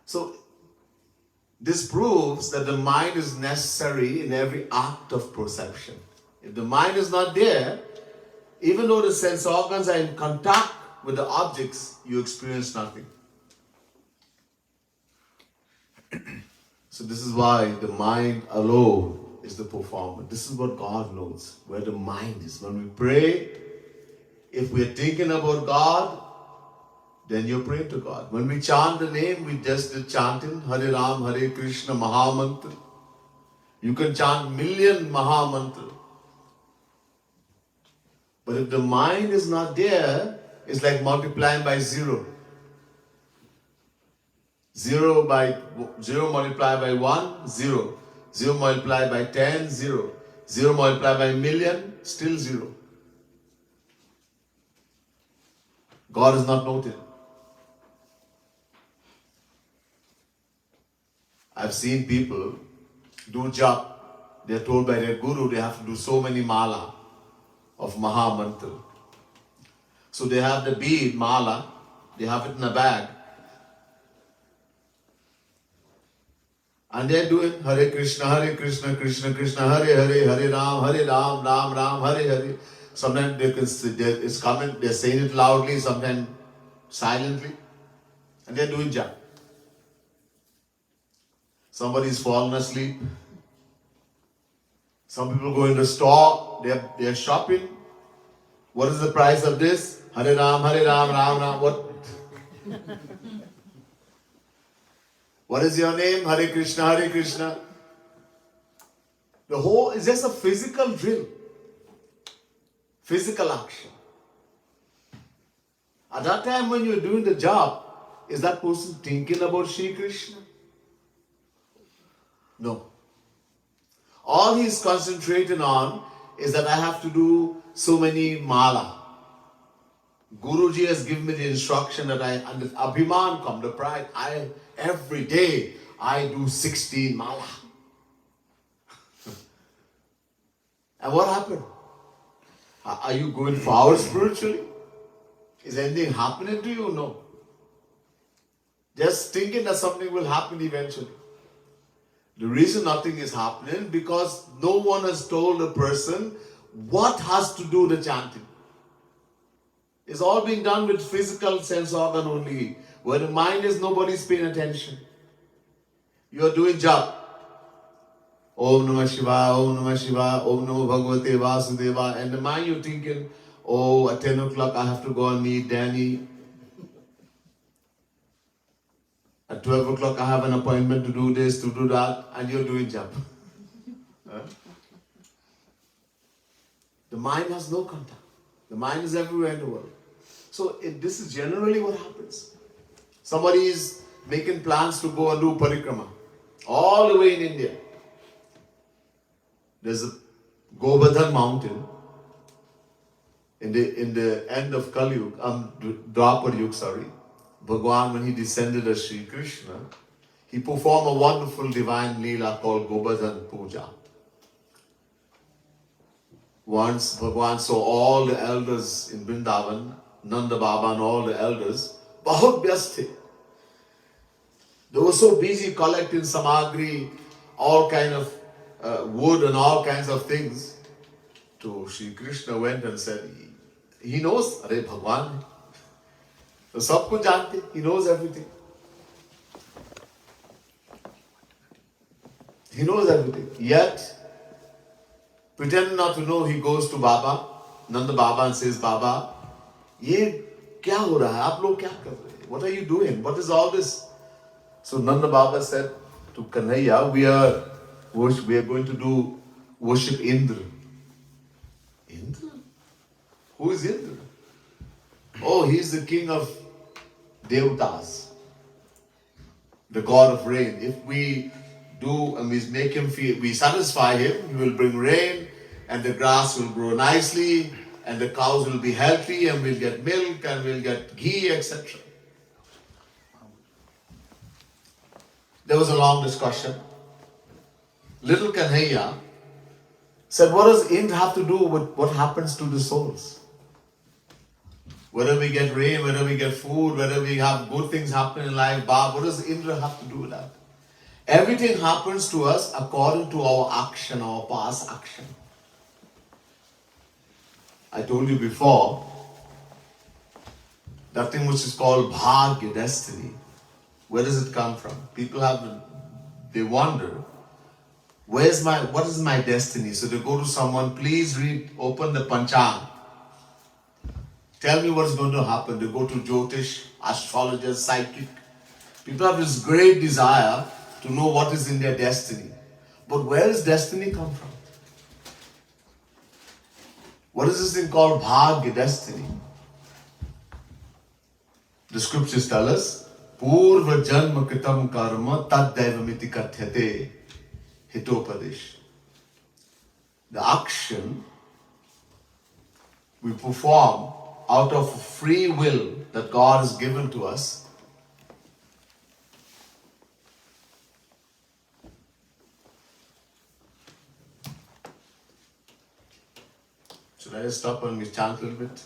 [SPEAKER 2] So, this proves that the mind is necessary in every act of perception. If the mind is not there, even though the sense organs are in contact with the objects, you experience nothing. So this is why the mind alone is the performer. This is what God knows, where the mind is. When we pray, if we are thinking about God, then you're praying to God. When we chant the name, we just did chanting, Hare Ram, Hare Krishna, Mahamantra. You can chant million Mahamantra. But if the mind is not there, it's like multiplying by zero. Zero multiplied by 1, 0. 0 multiplied by 10, 0. 0 multiplied by million, still 0. God is not noted. I've seen people do jap. They're told by their guru they have to do so many mala of Mahamantra. So they have the bead, mala, they have it in a bag. And they're doing Hare Krishna, Krishna Krishna, Hare Hare, Hare Ram, Ram Ram, Hare Hare. Sometimes it's coming, they're saying it loudly, sometimes silently. And they're doing jap. Somebody's fallen asleep. Some people go in the store, they're shopping. What is the price of this? Hare Ram, Ram Ram. What is your name? Hare Krishna, Hare Krishna. The whole is just a physical drill. Physical action. At that time when you're doing the job, is that person thinking about Shri Krishna? No. All he's concentrating on is that I have to do so many mala. Guruji has given me the instruction that and the abhiman come, the pride. Every day I do 16 mala. And what happened? Are you going forward spiritually? Is anything happening to you? No. Just thinking that something will happen eventually. The reason nothing is happening because no one has told a person what has to do the chanting. It's all being done with physical sense organ only. Where the mind is, nobody's paying attention. You are doing japa. Om Namah Shivaya, Om Namah Shivaya, Om Namo Bhagavate Vasudeva. And the mind you're thinking, oh, at 10 o'clock I have to go and meet Danny. At 12 o'clock I have an appointment to do this, to do that. And you're doing japa. Huh? The mind has no contact. The mind is everywhere in the world. So this is generally what happens. Somebody is making plans to go and do parikrama. All the way in India. There's a Govardhan mountain in the end of Kali Yuga, Dwapar Yuga, sorry. Bhagwan, when he descended as Sri Krishna, he performed a wonderful divine leela called Govardhan Puja. Once Bhagwan saw all the elders in Vrindavan, Nanda Baba and all the elders, bahut vyast the. They were so busy collecting samagri, all kind of wood and all kinds of things. So Sri Krishna went and said, he knows, Are Bhagwan. So sab kuch jante, he knows everything. He knows everything. Yet, pretending not to know, he goes to Baba, Nanda Baba, and says, Baba, ye kya ho raha hai? Aap log kya kar rahe hain? What are you doing? What is all this? So Nanda Baba said to Kanhaiya, we are going to do worship Indra. Indra? Who is Indra? Oh, he is the king of Devatas, the god of rain. If we do and we make him feel, we satisfy him, he will bring rain and the grass will grow nicely and the cows will be healthy and we'll get milk and we'll get ghee, etc. There was a long discussion. Little Kanhaiya said, what does Indra have to do with what happens to the souls? Whether we get rain, whether we get food, whether we have good things happen in life, what does Indra have to do with that? Everything happens to us according to our action, our past action. I told you before, that thing which is called bhagya, destiny, where does it come from? People they wonder, what is my destiny? So they go to someone, please open the Panchang. Tell me what's going to happen. They go to Jyotish, astrologers, psychic. People have this great desire to know what is in their destiny. But where does destiny come from? What is this thing called bhagya, destiny? The scriptures tell us, Purva janma kritam karma tad devamiti kathyate hitopadesh. The action we perform out of free will that God has given to us. Should I just stop and we chant a little bit?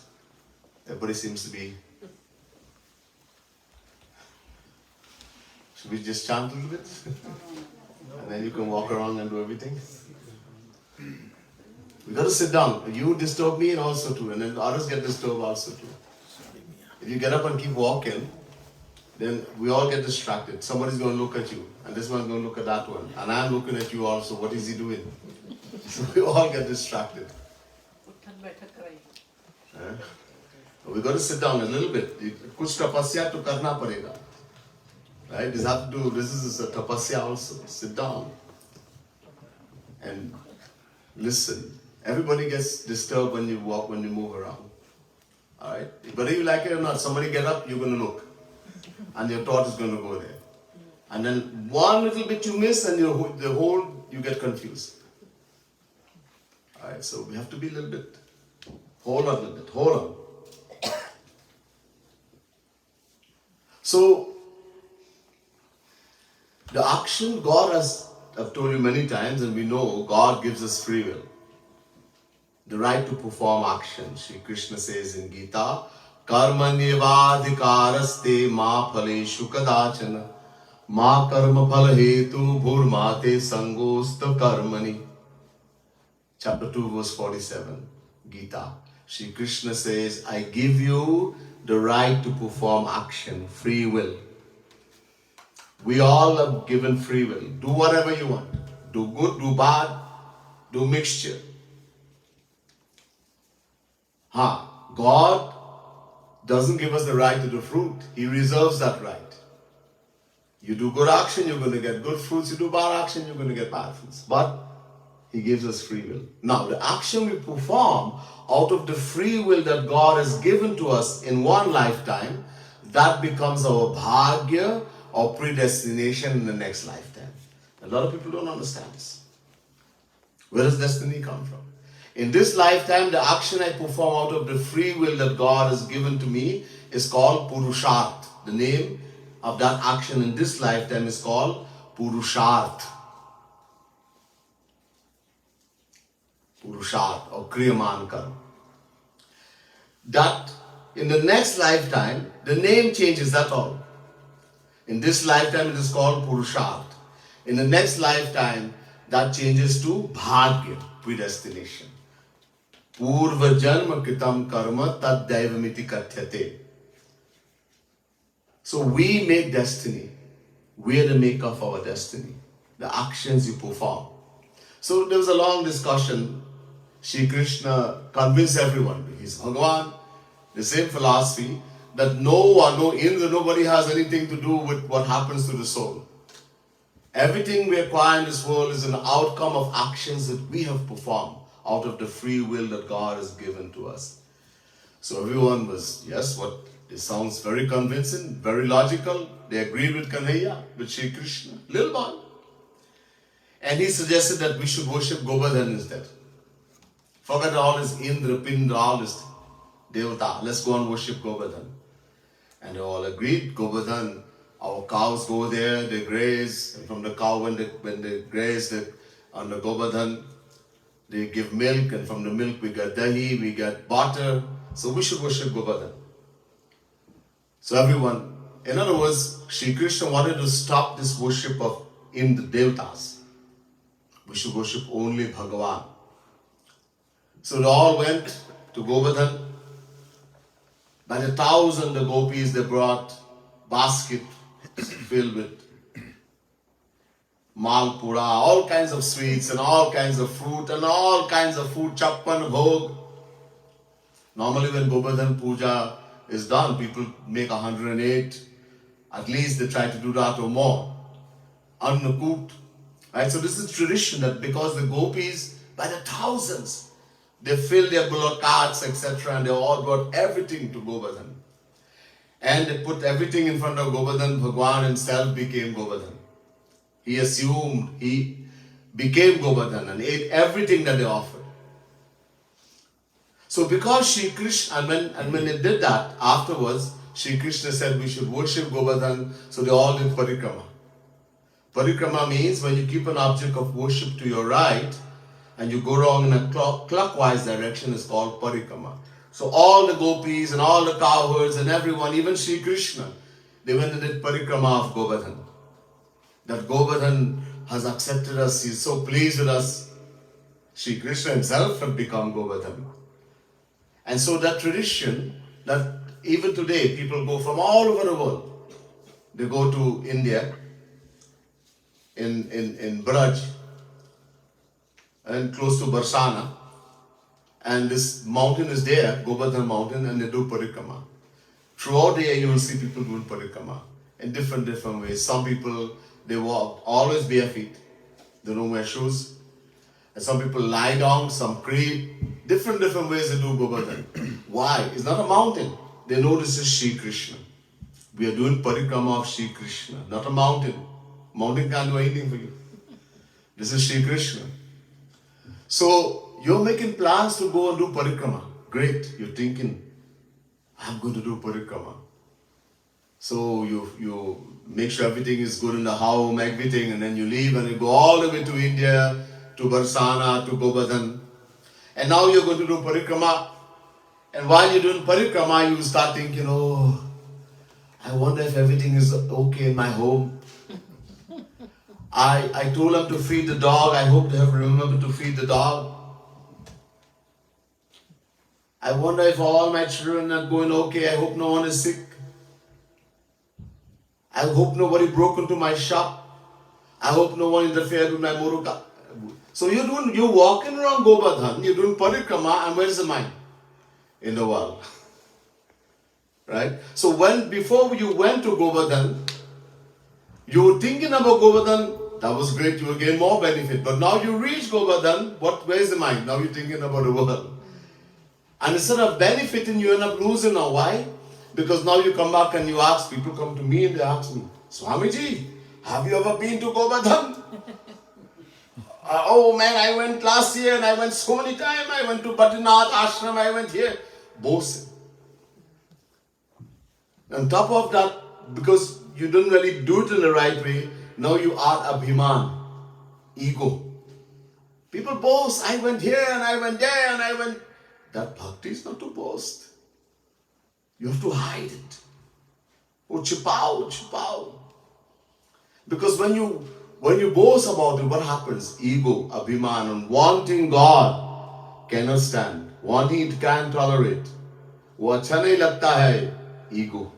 [SPEAKER 2] Everybody seems to be. Should we just chant a little bit? And then you can walk around and do everything? We got to sit down. You disturb me and also too. And then others get disturbed also too. If you get up and keep walking, then we all get distracted. Somebody's going to look at you. And this one's going to look at that one. And I'm looking at you also. What is he doing? So we all get distracted. We got to sit down a little bit. Kuch tapasya to karna parega. Right? This is a tapasya also. Sit down and listen. Everybody gets disturbed when you walk, when you move around. Alright? Whether you like it or not, somebody get up, you're going to look. And your thought is going to go there. And then one little bit you miss and you get confused. Alright, so we have to be a little bit, hold on a little bit, hold on. So, the action God has, I've told you many times and we know God gives us free will. the right to perform action. Shri Krishna says in Gita, Karmanyevadhikaraste ma phaleshu kadachana ma karma phala hetu bhurmate sangosta karmani. Chapter 2 verse 47, Gita. Shri Krishna says, I give you the right to perform action, free will. We all are given free will. Do whatever you want. Do good, do bad, do mixture. God doesn't give us the right to do fruit. He reserves that right. You do good action, you're going to get good fruits. You do bad action, you're going to get bad fruits. But He gives us free will. Now, the action we perform out of the free will that God has given to us in one lifetime, that becomes our bhagya or predestination in the next lifetime. A lot of people don't understand this. Where does destiny come from? In this lifetime, the action I perform out of the free will that God has given to me is called Purusharth. The name of that action in this lifetime is called Purusharth. Purusharth or Kriyaman Karma. That in the next lifetime, the name changes, that's all. In this lifetime, it is called Purusharth. In the next lifetime, that changes to Bhagya, predestination. Purva janma kritam karma tad daivamiti kathyate. So we make destiny. We are the maker of our destiny. The actions you perform. So there was a long discussion. Shri Krishna convinced everyone. He's Bhagavan. The same philosophy that no Indra, nobody has anything to do with what happens to the soul. Everything we acquire in this world is an outcome of actions that we have performed out of the free will that God has given to us. So everyone was, yes, this sounds very convincing, very logical. They agreed with Kanhaiya, with Shri Krishna, little boy. And he suggested that we should worship Govardhan instead. Forget all this Indra, Pindra, all this Devata. Let's go and worship Govardhan. And they all agreed. Govardhan, our cows go there, they graze. And from the cow, when they graze on the Govardhan, they give milk. And from the milk, we get dahi, we get butter. So we should worship Govardhan. So everyone, in other words, Shri Krishna wanted to stop this worship of Indra, Devatas. We should worship only Bhagavan. So they all went to Govardhan. By the thousand, the gopis, they brought basket filled with malpura, all kinds of sweets and all kinds of fruit and all kinds of food, chappan, bhog. Normally when Govardhan puja is done, people make 108. At least they try to do that or more. Annakut. Right? So this is tradition that because the gopis, by the thousands, they filled their bullock carts, etc. and they all brought everything to Govardhan. And they put everything in front of Govardhan. Bhagwan himself became Govardhan. He assumed he became Govardhan and ate everything that they offered. So because Shri Krishna, and when they did that, afterwards, Shri Krishna said we should worship Govardhan, so they all did parikrama. Parikrama means when you keep an object of worship to your right, and you go wrong in a clockwise direction, is called parikrama. So all the gopis and all the cowherds and everyone, even Shri Krishna, they went and did parikrama of Govardhan. That Govardhan has accepted us, he is so pleased with us. Shri Krishna himself had become Govardhan. And so that tradition, that even today people go from all over the world. They go to India, in Braj, and close to Barsana, and this mountain is there, Govardhan mountain, and they do parikrama. Throughout the year you will see people doing parikrama in different ways. Some people, they walk always bare feet, they don't wear shoes, and some people lie down, some creep, different ways they do Govardhan. Why? It's not a mountain. They know this is Shri Krishna. We are doing parikrama of Shri Krishna, not a mountain. Mountain can't do anything for you. This is Shri Krishna. So you're making plans to go and do parikrama. Great. You're thinking, I'm going to do parikrama. So you make sure everything is good in the home, everything, and then you leave and you go all the way to India, to Barsana, to Govardhan. And now you're going to do parikrama. And while you're doing parikrama, you start thinking, oh, I wonder if everything is okay in my home. I told them to feed the dog. I hope they have remembered to feed the dog. I wonder if all my children are going okay. I hope no one is sick. I hope nobody broke into my shop. I hope no one interfered with my moruka. So you're walking around Govardhan, you're doing parikrama, and where's the mind? In the world. Right? So before you went to Govardhan, you were thinking about Govardhan, that was great, you will gain more benefit. But now you reach Govardhan, where's the mind? Now you're thinking about the world. And instead of benefiting, you end up losing. Now why? Because now you come back and you ask, people come to me and they ask me, Swamiji, have you ever been to Govardhan? Oh man, I went last year and I went so many times. I went to Badrinath Ashram, I went here. Boasting. On top of that, because you didn't really do it in the right way, now you are abhiman, ego. People boast, I went here and I went there and I went. That bhakti is not to boast. You have to hide it. Oh, chipao. Because when you boast about it, what happens? Ego, abhiman, and wanting God cannot stand. Wanting it can't tolerate. Wo acha nahi lagta hai, ego.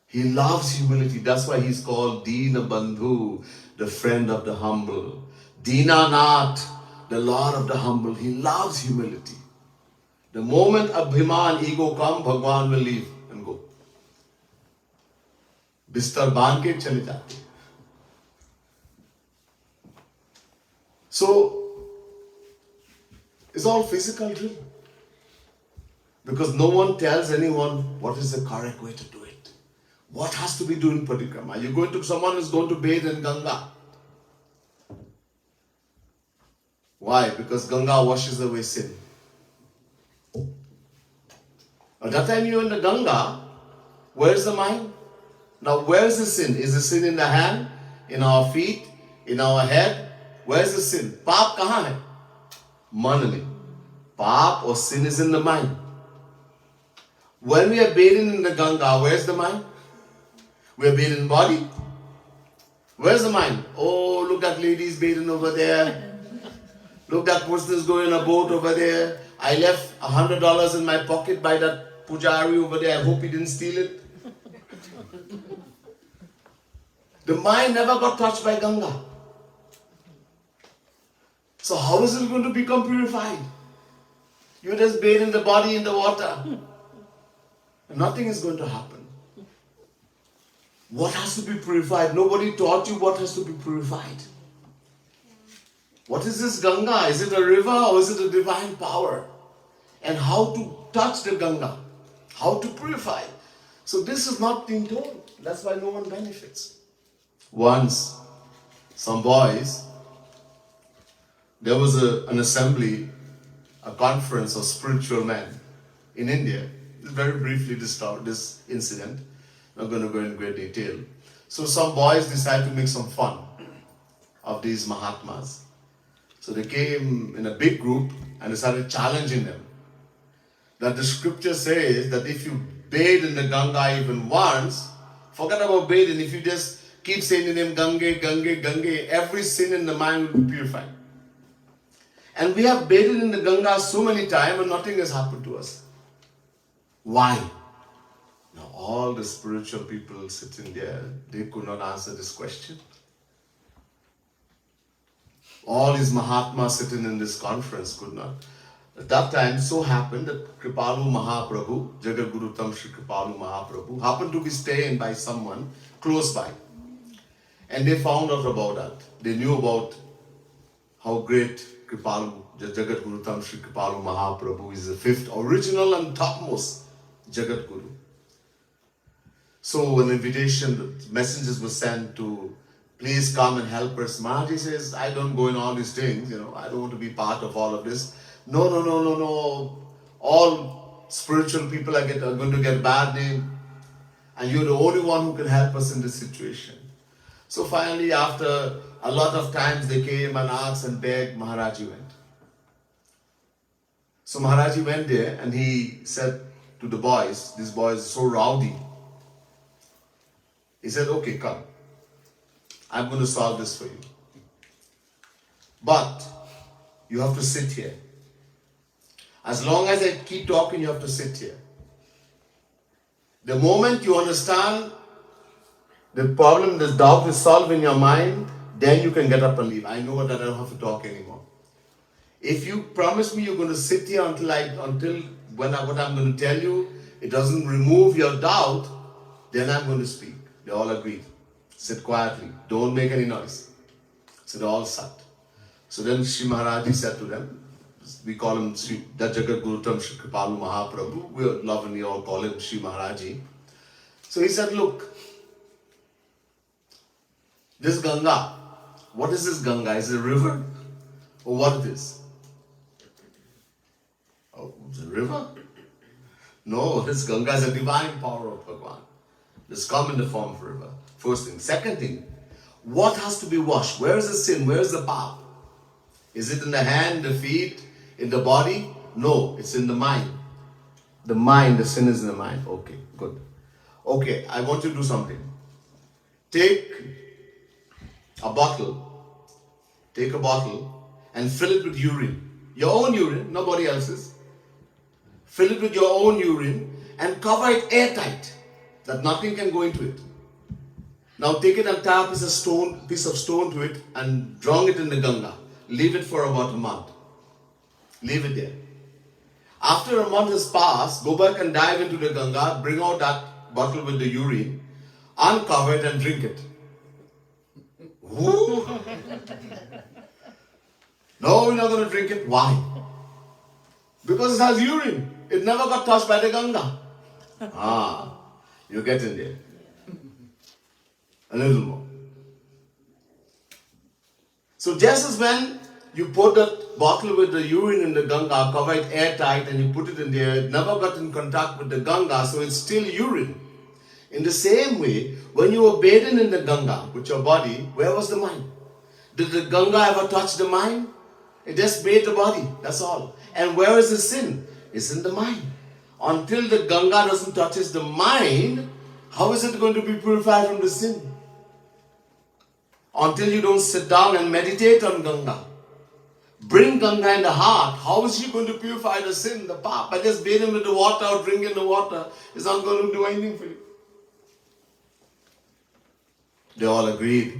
[SPEAKER 2] He loves humility. That's why he's called Dina Bandhu, the friend of the humble. Dinanath, the Lord of the humble. He loves humility. The moment abhiman, ego come, Bhagwan will leave and go. Bistar baan ke chale jate. So, it's all physical drill. Because no one tells anyone what is the correct way to do it. What has to be done in parikrama? You're going to, someone is going to bathe in Ganga. Why? Because Ganga washes away sin. At that time you're in the Ganga, where's the mind? Now where's the sin? Is the sin in the hand, in our feet, in our head? Where's the sin? Paap kahan hai? Man mein. Paap or sin is in the mind. When we are bathing in the Ganga, where's the mind? We are bathing in body. Where's the mind? Oh, look at ladies bathing over there. Look, that person is going on a boat over there. I left $100 in my pocket by that pujari over there. I hope he didn't steal it. The mind never got touched by Ganga. So how is it going to become purified? You just bathe in the body in the water. Nothing is going to happen. What has to be purified? Nobody taught you what has to be purified. What is this Ganga? Is it a river or is it a divine power? And how to touch the Ganga? How to purify? So this is not being told. That's why no one benefits. Once, some boys, there was an assembly, a conference of spiritual men in India. Very briefly this incident. I'm not going to go in great detail. So some boys decided to make some fun of these Mahatmas. So they came in a big group and they started challenging them. That the scripture says that if you bathe in the Ganga even once, forget about bathing, if you just keep saying the name Gange, every sin in the mind will be purified. And we have bathed in the Ganga so many times and nothing has happened to us. Why? Now all the spiritual people sitting there, they could not answer this question. All these Mahatmas sitting in this conference could not. At that time, so happened that Kripalu Mahaprabhu, Jagat Guru Tam Shri Kripalu Mahaprabhu, happened to be staying by someone close by. And they found out about that. They knew about how great Kripalu, Jagat Guru Tam Shri Kripalu Mahaprabhu is the fifth original and topmost Jagat Guru. So an invitation, messengers were sent to please come and help us. Maharaji says, I don't go in all these things, I don't want to be part of all of this. No. All spiritual people are going to get bad name. And you're the only one who can help us in this situation. So finally, after a lot of times, they came and asked and begged, Maharaji went. So Maharaji went there and he said to the boys, this boy is so rowdy. He said, okay, come. I'm going to solve this for you. But you have to sit here. As long as I keep talking, you have to sit here. The moment you understand the problem, this doubt is solved in your mind, then you can get up and leave. I know that I don't have to talk anymore. If you promise me you're going to sit here until what I'm going to tell you, it doesn't remove your doubt, then I'm going to speak. They all agreed. Sit quietly. Don't make any noise. So they all sat. So then Shri Maharaji said to them, we call him Shri Jagat Gurutam Shri Kripalu Mahaprabhu. We lovingly all call him Shri Maharaji. So he said, look, this Ganga, what is this Ganga? Is it a river? Or what it is? Oh, it's a river? No, this Ganga is a divine power of Bhagavan. It's come in the form of a river. First thing. Second thing, what has to be washed? Where is the sin? Where is the path? Is it in the hand, the feet, in the body? No, it's in the mind. The mind, the sin is in the mind. Okay, good. Okay, I want you to do something. Take a bottle and fill it with urine. Your own urine, nobody else's. Fill it with your own urine and cover it airtight, that nothing can go into it. Now take it and tie a piece of stone to it and drown it in the Ganga. Leave it for about a month. Leave it there. After a month has passed, go back and dive into the Ganga, bring out that bottle with the urine, uncover it and drink it. Woo! No, we're not going to drink it. Why? Because it has urine. It never got touched by the Ganga. You get in there. A little more. So just as when you put that bottle with the urine in the Ganga, cover it airtight and you put it in there, it never got in contact with the Ganga, so it's still urine. In the same way, when you were bathing in the Ganga with your body, where was the mind? Did the Ganga ever touch the mind? It just bathed the body, that's all. And where is the sin? It's in the mind. Until the Ganga doesn't touch the mind, how is it going to be purified from the sin? Until you don't sit down and meditate on Ganga. Bring Ganga in the heart. How is she going to purify the sin, the path? By just bathing with the water or drinking the water, it's not going to do anything for you. They all agreed.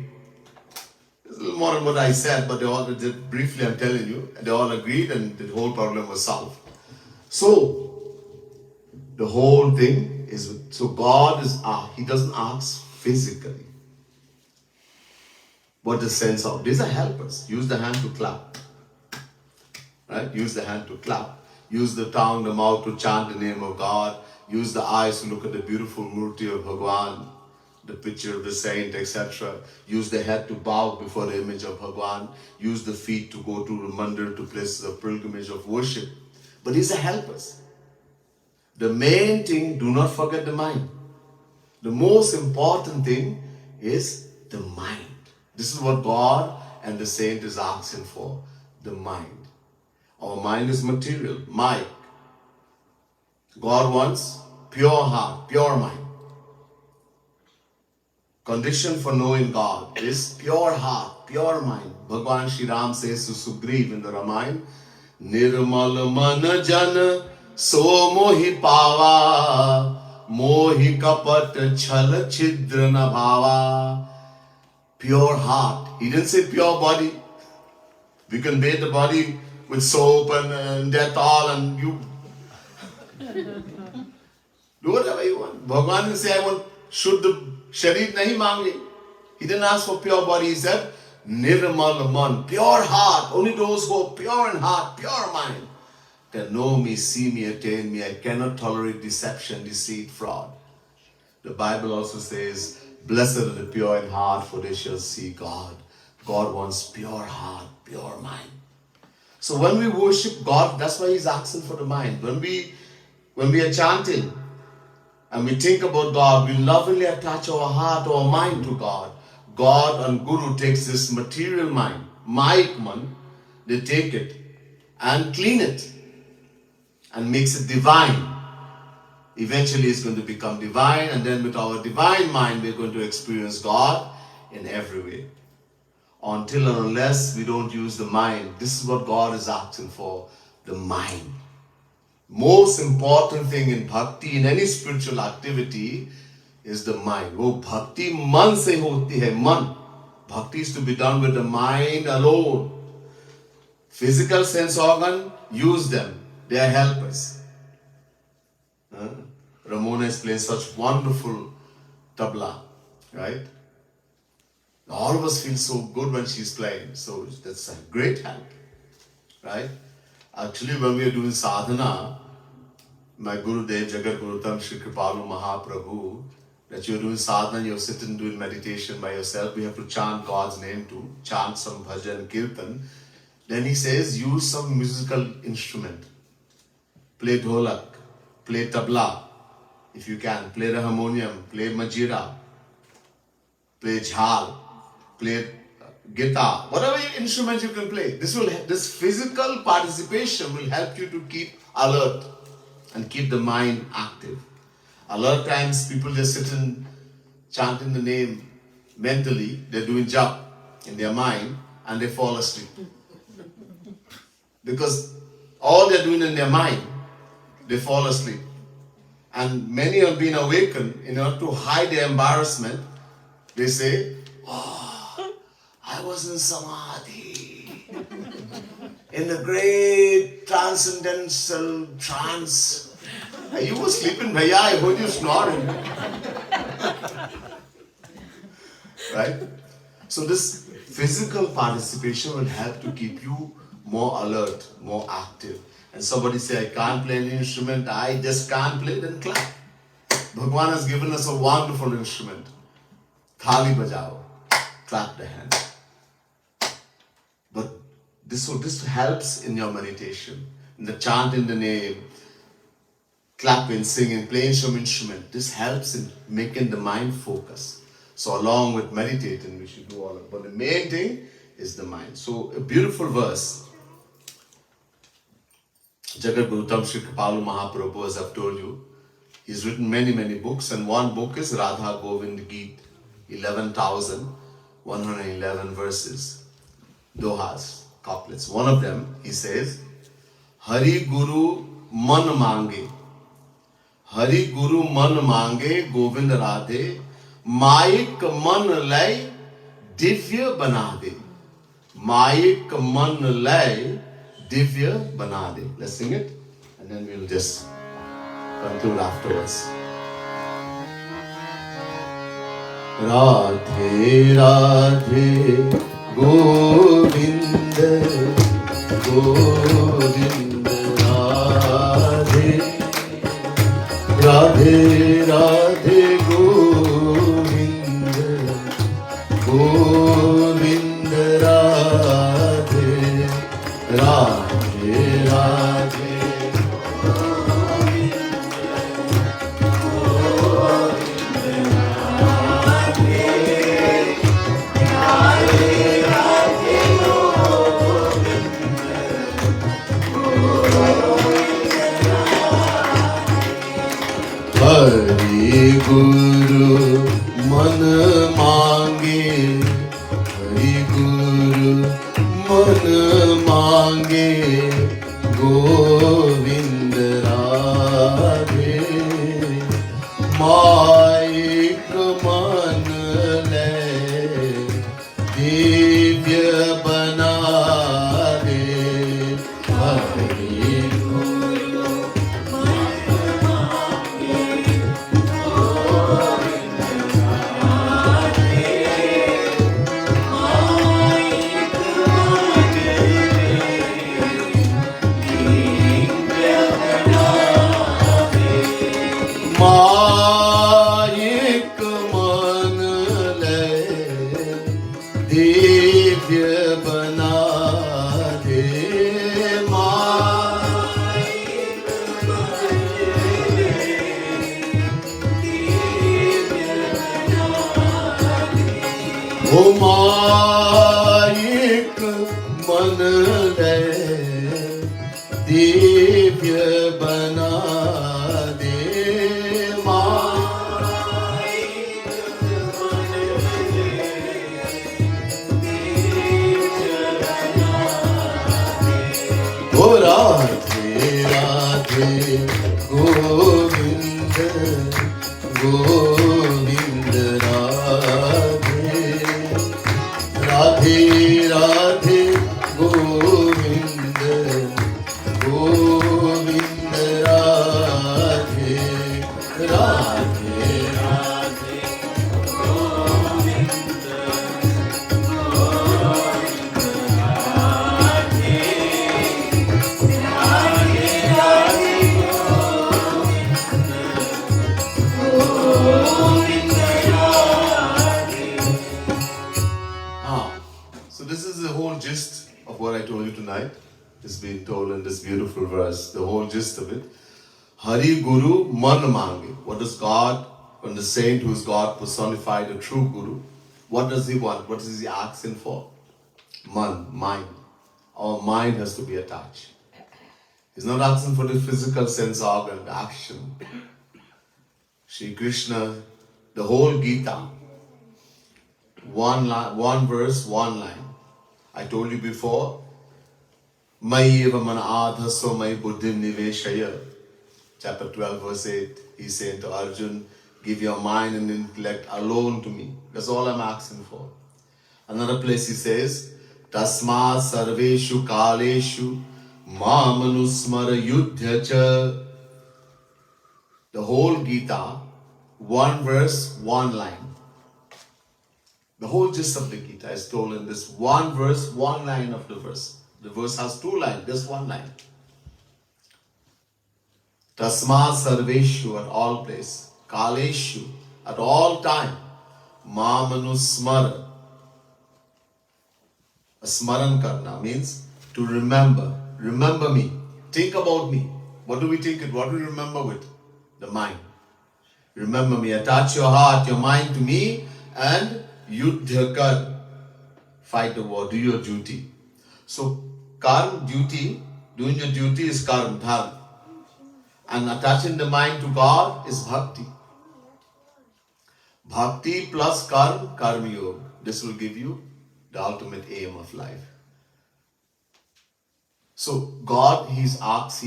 [SPEAKER 2] It's a little more than what I said, but they all did briefly, I'm telling you. They all agreed and the whole problem was solved. So, the whole thing is, so God is, He doesn't ask physically. What the sense of? These are helpers. Use the hand to clap. Right? Use the hand to clap. Use the tongue, the mouth to chant the name of God. Use the eyes to look at the beautiful murti of Bhagwan, the picture of the saint, etc. Use the head to bow before the image of Bhagwan. Use the feet to go to the mandir, to places of pilgrimage of worship. But these are helpers. The main thing, do not forget the mind. The most important thing is the mind. This is what God and the saint is asking for, the mind. Our mind is material, mic. God wants pure heart, pure mind. Condition for knowing God is pure heart, pure mind. Bhagwan Shri Ram says to Sugriv in the Ramayana, Nirmal man jan so mohi pava, mohi kapat chal chidra na bhava. Pure heart. He didn't say pure body. We can bathe the body with soap and Dettol and you do whatever you want. Bhagwan didn't say, I want Shuddha Sharir nahi mange. He didn't ask for pure body. He said, Nirmal man, pure heart. Only those who are pure in heart, pure mind, can know me, see me, attain me. I cannot tolerate deception, deceit, fraud. The Bible also says, blessed are the pure in heart, for they shall see God. God wants pure heart, pure mind. So when we worship God, that's why He's asking for the mind. When we are chanting and we think about God, we lovingly attach our heart, our mind to God. God and Guru takes this material mind, Maik man, they take it and clean it. and makes it divine. Eventually it's going to become divine, and then with our divine mind we're going to experience God in every way. Until and unless we don't use the mind, this is what God is asking for, the mind. Most important thing in bhakti, in any spiritual activity, is the mind. वो भक्ति मन से होती है, मन. Bhakti is to be done with the mind alone. Physical sense organ, use them. They are helpers. Ramona is playing such wonderful tabla, right? All of us feel so good when she's playing. So that's a great help, right? Actually, when we are doing sadhana, my Gurudev, Jagat Gurutam, Shri Kripalu Mahaprabhu, that you're doing sadhana, you're sitting doing meditation by yourself, we have to chant God's name too, chant some bhajan, kirtan. Then he says, use some musical instrument. Play dholak, play tabla, if you can. Play the harmonium, play majira, play jhal, play guitar, whatever instrument you can play. This physical participation will help you to keep alert and keep the mind active. A lot of times people just sit and chanting the name mentally, they're doing jap in their mind and they fall asleep. Because all they're doing in their mind, they fall asleep. And many have been awakened in order to hide their embarrassment. They say, oh, I was in samadhi, in a great transcendental trance. You were sleeping, bhaiya, I heard you snoring. Right? So this physical participation will help to keep you more alert, more active. And somebody say, I can't play any instrument, I just can't play, then clap. Bhagwan has given us a wonderful instrument. Thali bajao, clap the hand. But this helps in your meditation, in the chanting the name, clapping, singing, playing some instrument. This helps in making the mind focus. So along with meditating, we should do all of it. But the main thing is the mind. So a beautiful verse. Jagat Gurutam Shri Kripalu Mahaprabhu, as I've told you, he's written many, many books, and one book is Radha Govind Geet, 11,111 verses, dohas, couplets. One of them, he says, Hari Guru Man Mange, Hari Guru Man Mange Govind Radhe, Maik Man Lay Divya Banade, Maik Man Lay Divya Banade. Let's sing it and then we'll just conclude afterwards. Radhe Radhe Govinda Govinda Radhe Radhe Radhe Govinda Govinda Radhe Radhe Radhe Hari Guru Man Mange, Hari Guru Man Mange, Govind Radhe, Maik Man Lay, Divya Banade, Hari Guru Maik Man Lay, Divya Banade, O Maik Man Lay, Divya Banade. Govind Govind Radhe Radhe Radhe Govind Govind Radhe Radhe Radhe Govind So this is the whole gist of what I told you tonight. It's been told in this beautiful verse, the whole gist of it. Hari Guru Man Mange. What does God, when the saint who is God personified, a true Guru, what does he want? What is he asking for? Man, mind. Our mind has to be attached. He's not asking for the physical sense organ, the action. Shri Krishna, the whole Gita, one verse, one line. I told you before, Mai eva mana adhaso mai buddhim niveshaya. Chapter 12, verse 8, he's saying to Arjun, give your mind and intellect alone to me. That's all I'm asking for. Another place he says, Tasma sarveshu kaleshu mamanusmara yudhyacha. The whole Gita, one verse, one line. The whole gist of the Gita is told in this one verse, one line of the verse. The verse has two lines, just one line. Tasma sarveshu, at all place. Kaleshu, at all time. Mamanusmara. Smaran karna means to remember. Remember me. Think about me. What do we think? What do we remember with? The mind. Remember me. Attach your heart, your mind to me, and yuddha kar. Fight the war. Do your duty. So, karma, duty, doing your duty is karma, dharma. And attaching the mind to God is bhakti. Bhakti plus karma, karma yoga. This will give you the ultimate aim of life. So God, He asks,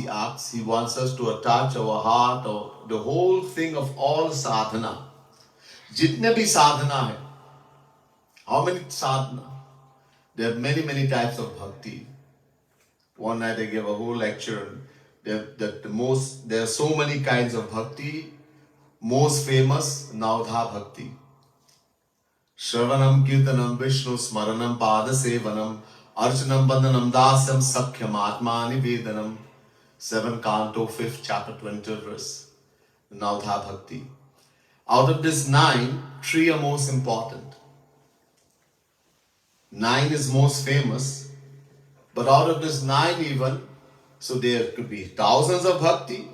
[SPEAKER 2] He wants us to attach our heart, or the whole thing of all sadhana. Jitne bhi sadhana hai. How many sadhana? There are many, many types of bhakti. One night I gave a whole lecture. There are so many kinds of bhakti. Most famous, Navdha Bhakti. Shravanam Kirtanam Vishnu Smaranam Pada Sevanam Archanam Bandhanam Dasyam Sakhyam Atmani Vedanam. 7 Canto 5th chapter 20th verse. Navdha Bhakti. Out of this 9, 3 are most important. 9 is most famous. But out of this 9 even, so there could be thousands of bhakti,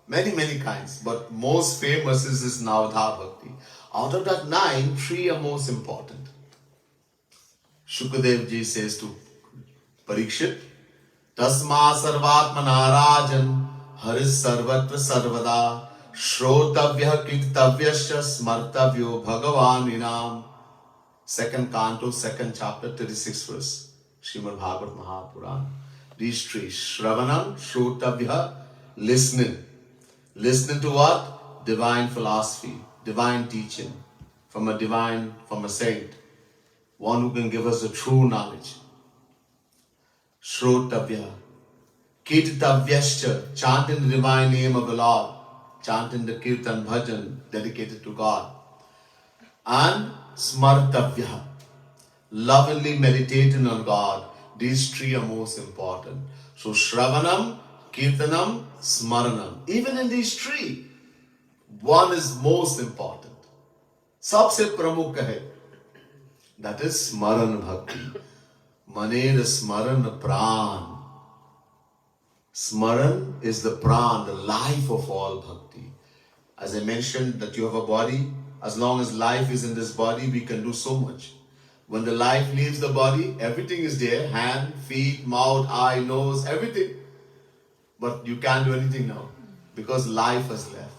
[SPEAKER 2] many, many kinds. But most famous is this Navdha Bhakti. Out of that 9, 3 are most important. Shukadev ji says to Parikshit, Tasma sarvatmana rajan haris sarvatra sarvada shrotavya kirtavyasya smartavyo bhagavan. 2nd Canto, 2nd chapter, 36th verse. Srimad Bhagavad Mahapurana. These 3, Shravanam, Shrotavya, listening. Listening to what? Divine philosophy, divine teaching from a saint. One who can give us the true knowledge. Shrotavya. Kirtavyascha, chanting the divine name of the Lord. Chanting the Kirtan Bhajan dedicated to God. And Smartavya, lovingly meditating on God. These 3 are most important. So Shravanam, Kirtanam, Smaranam. Even in these 3, one is most important. Sabse pramukh hai. That is Smaran Bhakti. Maner Smaran Pran. Smaran is the Pran, the life of all Bhakti. As I mentioned that you have a body, as long as life is in this body, we can do so much. When the life leaves the body, everything is there. Hand, feet, mouth, eye, nose, everything. But you can't do anything now because life has left.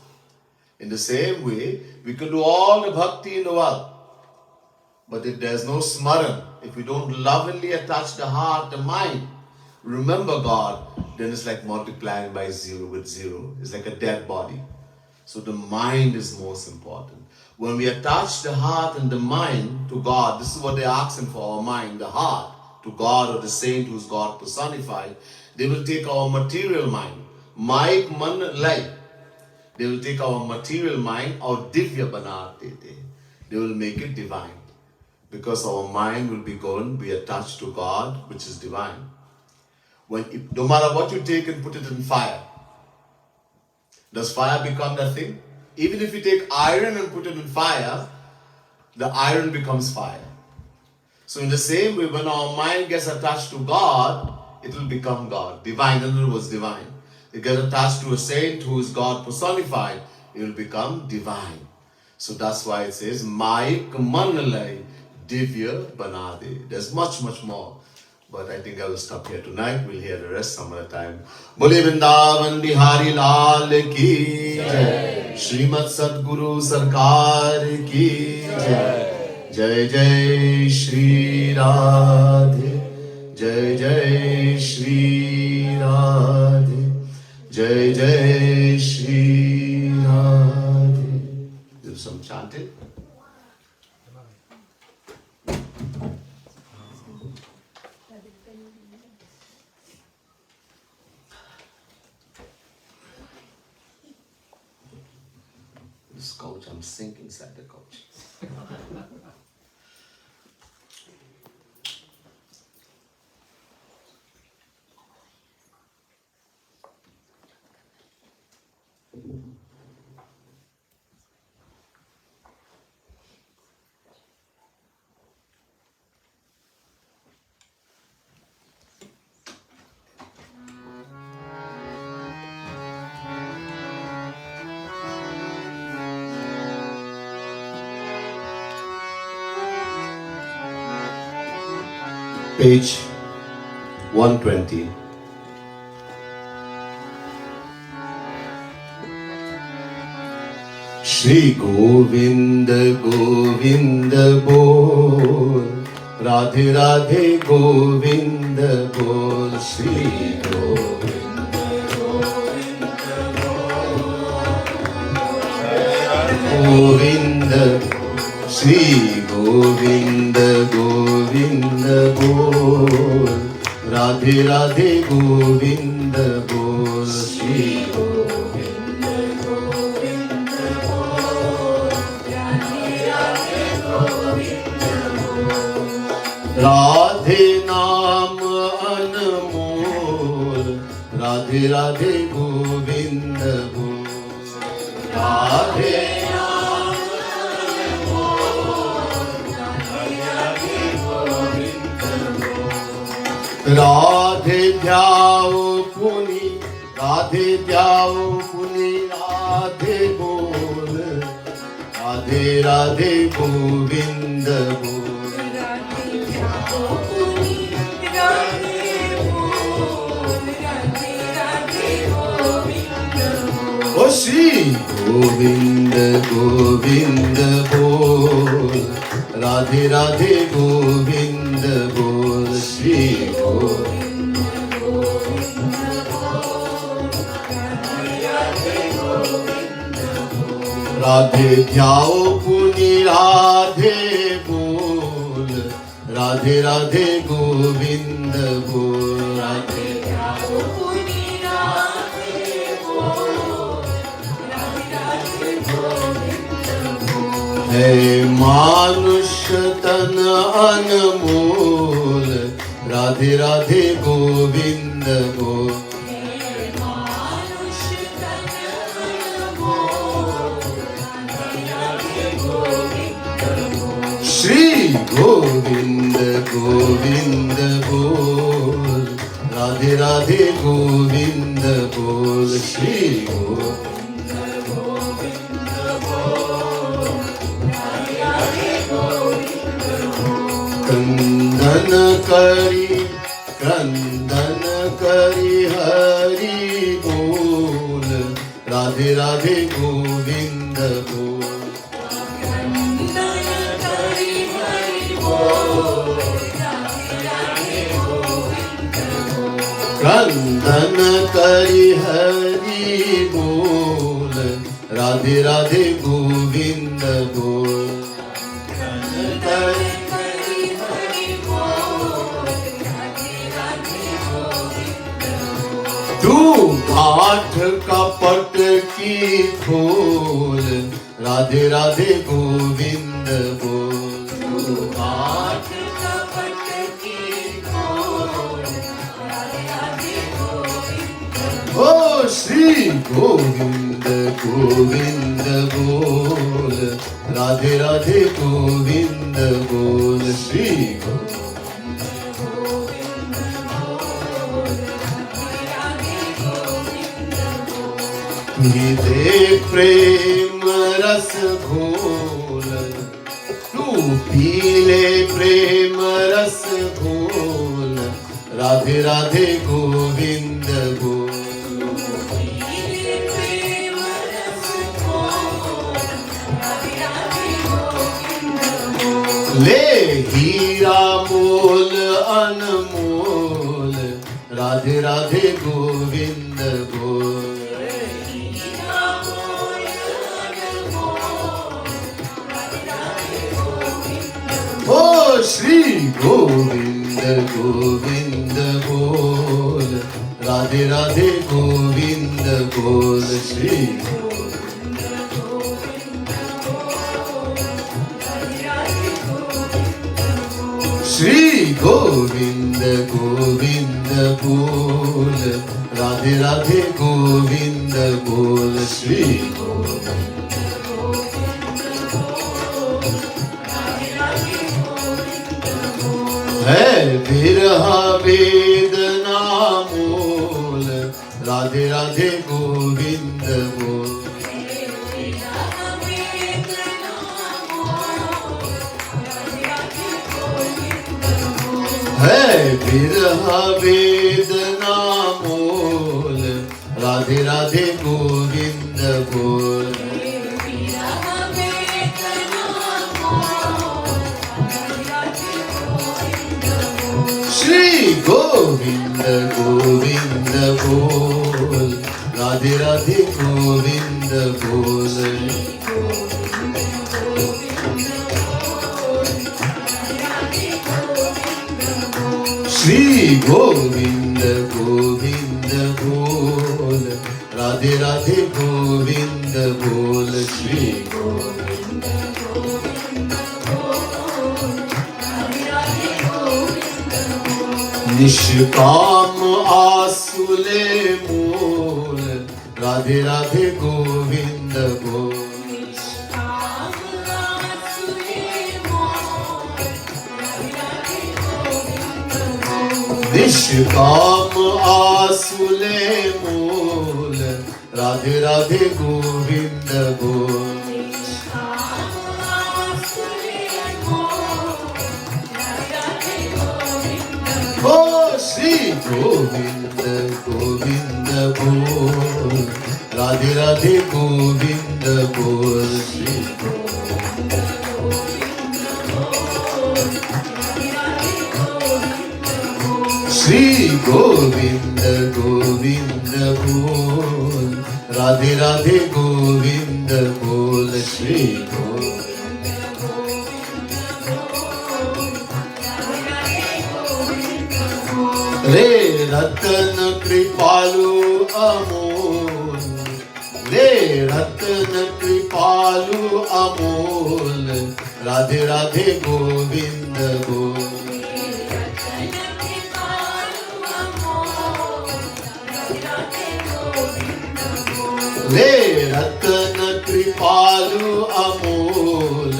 [SPEAKER 2] In the same way, we can do all the bhakti in the world. But if there's no smaran, if we don't lovingly attach the heart, the mind, remember God, then it's like multiplying by zero with zero. It's like a dead body. So the mind is most important. When we attach the heart and the mind to God, this is what they're asking for, our mind, the heart, to God or the saint who's God personified. They will take our material mind, Maik Man Lai. They will take our material mind, our divya bana dete. They will make it divine. Because our mind will be attached to God, which is divine. No matter what you take and put it in fire, does fire become that thing? Even if you take iron and put it in fire, the iron becomes fire. So in the same way, when our mind gets attached to God, it will become God. Divine, in other words, divine. It gets attached to a saint who is God personified, it will become divine. So that's why it says, Maik Manalai Divya Banade. There's much, much more. But I think I will stop here tonight. We'll hear the rest some other time. Bole Vrindavan Bihari Lal ki jai. Srimad Sadguru Sarkar ki jai. Jai Jai Shri Radhe. Jai Jai Shri Radhe. Jai Jai Shri Radhe. Do some chanting. This couch, I'm sinking inside the couch. Page 120. Shri Govind Govind Bol, Radhe Radhe Govind Bol, Shri Govind Govind Bol, Govind, Shri Govind Govind Bol, Radhe Radhe Govind Bol, Shri Govind Govind Bol, Radhe Radhe Govind Bol, Radhe Naam Anmol, Radhe Radhe Govind Bol, Radhe Radhe Dhyao Puni, Radhe Dhyao Puni, Radhe Bol, Radhe Radhe Govind Bol, Radhe Dhyao Puni, Radhe Bol, Radhe Radhe Govind Bol. Oh Shri Govind Govind Bol, Radhe Radhe Govind Bol, Shri Govind Govind Bol, Radhe Radhe Govind Bol, Radhe Dhyao Puni Radhe Bol, Radhe Radhe Govind Bol, Radhe Dhyao Puni Radhe Bol, Radhe Radhe Govind Bol. Hey Manush Tan Anmol, Radhe Radhe Govind Bol. Hey Manush Tan Anmol, Radhe Radhe Govind Bol. Shri Govind Govind Bol, Radhe Radhe Govind Bol, Shri Govind. Kandan kari hari bol, Radhe Radhe Govind Bol. Kandan kari hari bol, Radhe Radhe Govind Bol. क्रंदन करी हरि बोल, राधे राधे गोविंद बोल। तू काठ कपट की खोल, राधे राधे गोविंद बोल। तू काठ कपट की खोल, राधे राधे गोविंद बोल। ओ श्री गोविंद गोविंद बोल, राधे राधे गोविंद बोल। श्री दे प्रेम रस घोल, तू पीले प्रेम रस घोल, राधे राधे गोविंद बोल। ले हीरा मोल अनमोल, राधे राधे गोविंद बोल। ओ श्री गोविंद गोविंद बोल, राधे राधे गोविंद बोल। श्री श्री गोविंद गोविंद बोल, राधे राधे गोविंद बोल। श्री है विरह वेदना मूल, राधे राधे गोविंद बोल। है विरह वेदना मूल, राधे राधे गोविंद बोल। श्री गोविंद गोविंद बोल, राधे राधे गोविंद बोल। श्री गोविंद गोविंद बोल, राधे राधे गोविंद बोल। श्री गोविंद निष्काम आसुले मूल, राधे राधे गोविंद बोल। निष्काम आसुले मूल, राधे राधे गोविंद बोल। ओ श्री गोविंद गोविंद बोल, राधे राधे गोविंद बोल। श्री श्री गोविंद गोविंद बोल, राधे राधे गोविंद बोल। श्री रे रतन कृपालु अमोल, रे रतन कृपालु अमोल, राधे राधे गोविंद बोल। रे रतन कृपालु अमोल,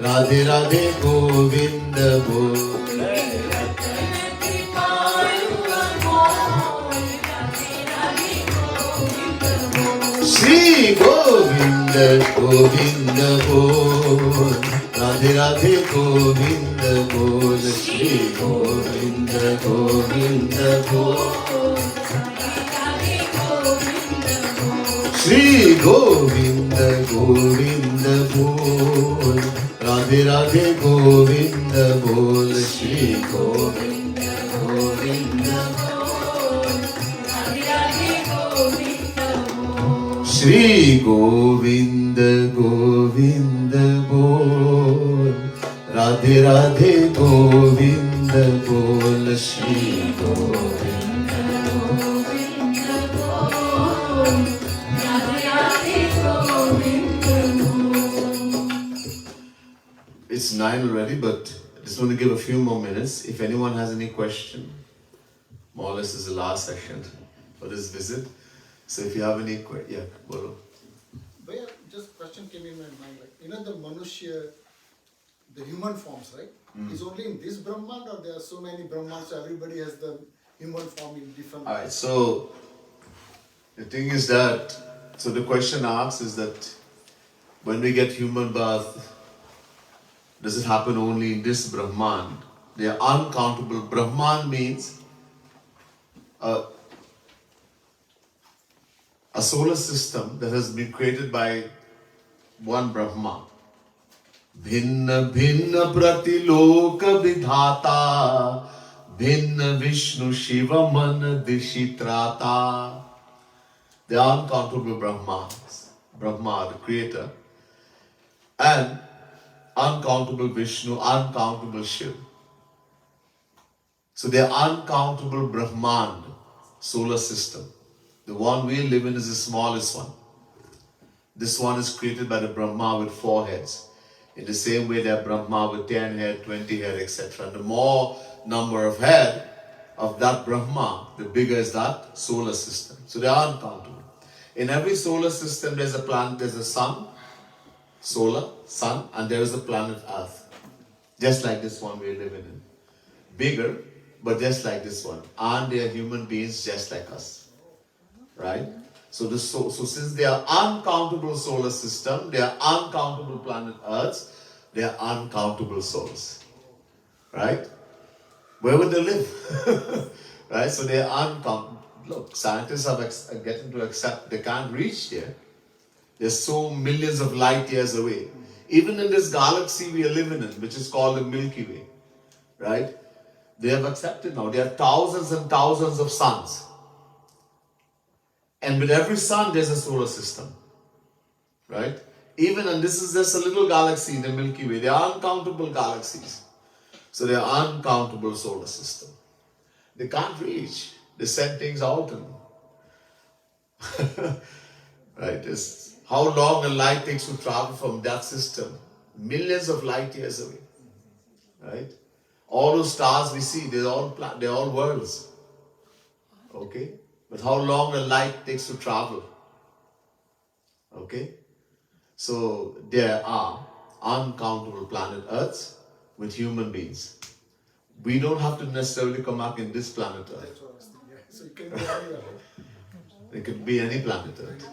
[SPEAKER 2] राधे राधे गोविंद बोल। श्री गोविंद गोविंद बोल, राधे राधे गोविंद बोल। श्री गोविंद गोविंद बोल। श्री गोविंद गोविंद बोल, राधे राधे गोविंद बोल। श्री गोविंद गोविंद बोल। Shri Govind Govind Bol, Radhe Radhe Govind Bol, Shri Govind Govind Bol, Radhe Radhe Govind Bol. It's 9 already, but I just want to give a few more minutes. If anyone has any question, more or less is the last section for this visit. So if you have any questions, yeah, bolo.
[SPEAKER 3] Bhaiya, just question came in my mind, like, the Manushya, the human forms, right? Is only in this Brahman, or there are so many Brahmans, so everybody has the human form in different...
[SPEAKER 2] Alright, so the thing is that, so the question asks is that when we get human birth, does it happen only in this Brahman? They are uncountable. Brahman means a solar system that has been created by one Brahma. Bhinna bhinna pratilok vidhata, bhinna Vishnu Shiva man dishitrata. They are uncountable Brahmas. Brahma, the creator, and uncountable Vishnu, uncountable Shiva. So they are uncountable Brahman, solar system. The one we live in is the smallest one. This one is created by the Brahma with 4 heads. In the same way that Brahma with 10 head, 20 head, etc. And the more number of head of that Brahma, the bigger is that solar system. So they are uncountable. In every solar system there's a planet, there's a sun, solar, sun, and there is a planet Earth. Just like this one we're living in. Bigger, but just like this one. And they are human beings just like us. Right? So since they are uncountable solar system, they are uncountable planet Earths, they are uncountable souls. Right? Where would they live? Right? So they are uncountable. Look, scientists are getting to accept they can't reach there. They're so millions of light years away. Even in this galaxy we are living in, which is called the Milky Way. Right? They have accepted now. There are thousands and thousands of suns. And with every sun, there's a solar system. Right? Even, and this is just a little galaxy in the Milky Way. There are uncountable galaxies. So they are uncountable solar system. They can't reach. They send things out. Right? It's how long a light takes to travel from that system. Millions of light years away. Right? All those stars we see, they're all worlds. Okay? But how long a light takes to travel? Okay? So there are uncountable planet Earths with human beings. We don't have to necessarily come back in this planet Earth.
[SPEAKER 3] That's what I was thinking. Yeah. So it can be anywhere.
[SPEAKER 2] It could be any planet Earth.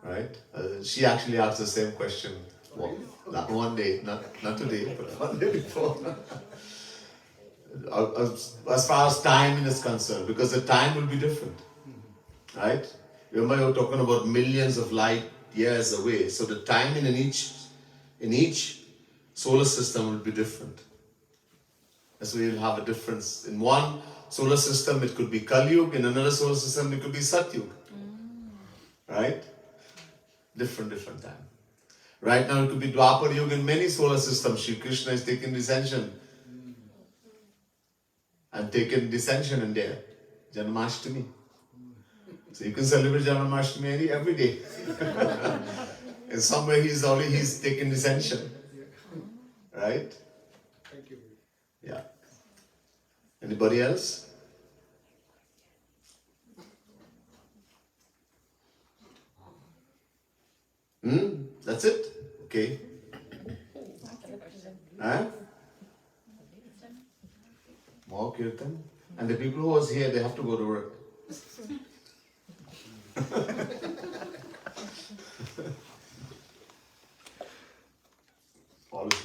[SPEAKER 2] Right? She actually asked the same question one day, not today, but one day before. As far as time is concerned, because the time will be different. Right? Remember you were talking about millions of light years away. So the timing in each solar system will be different. That's why you'll have a difference. In one solar system it could be Kali Yuga, in another solar system it could be Satyuga. Right? Different time. Right now it could be Dwapar Yuga in many solar systems. Shri Krishna is taking descension. And taken descension in there. Janmashtami. So you can celebrate Janmashtami every day. In some way he's taken descension. Right?
[SPEAKER 3] Thank you.
[SPEAKER 2] Yeah. Anybody else? That's it? Okay. Huh? More kirtan. And the people who was here, they have to go to work. All is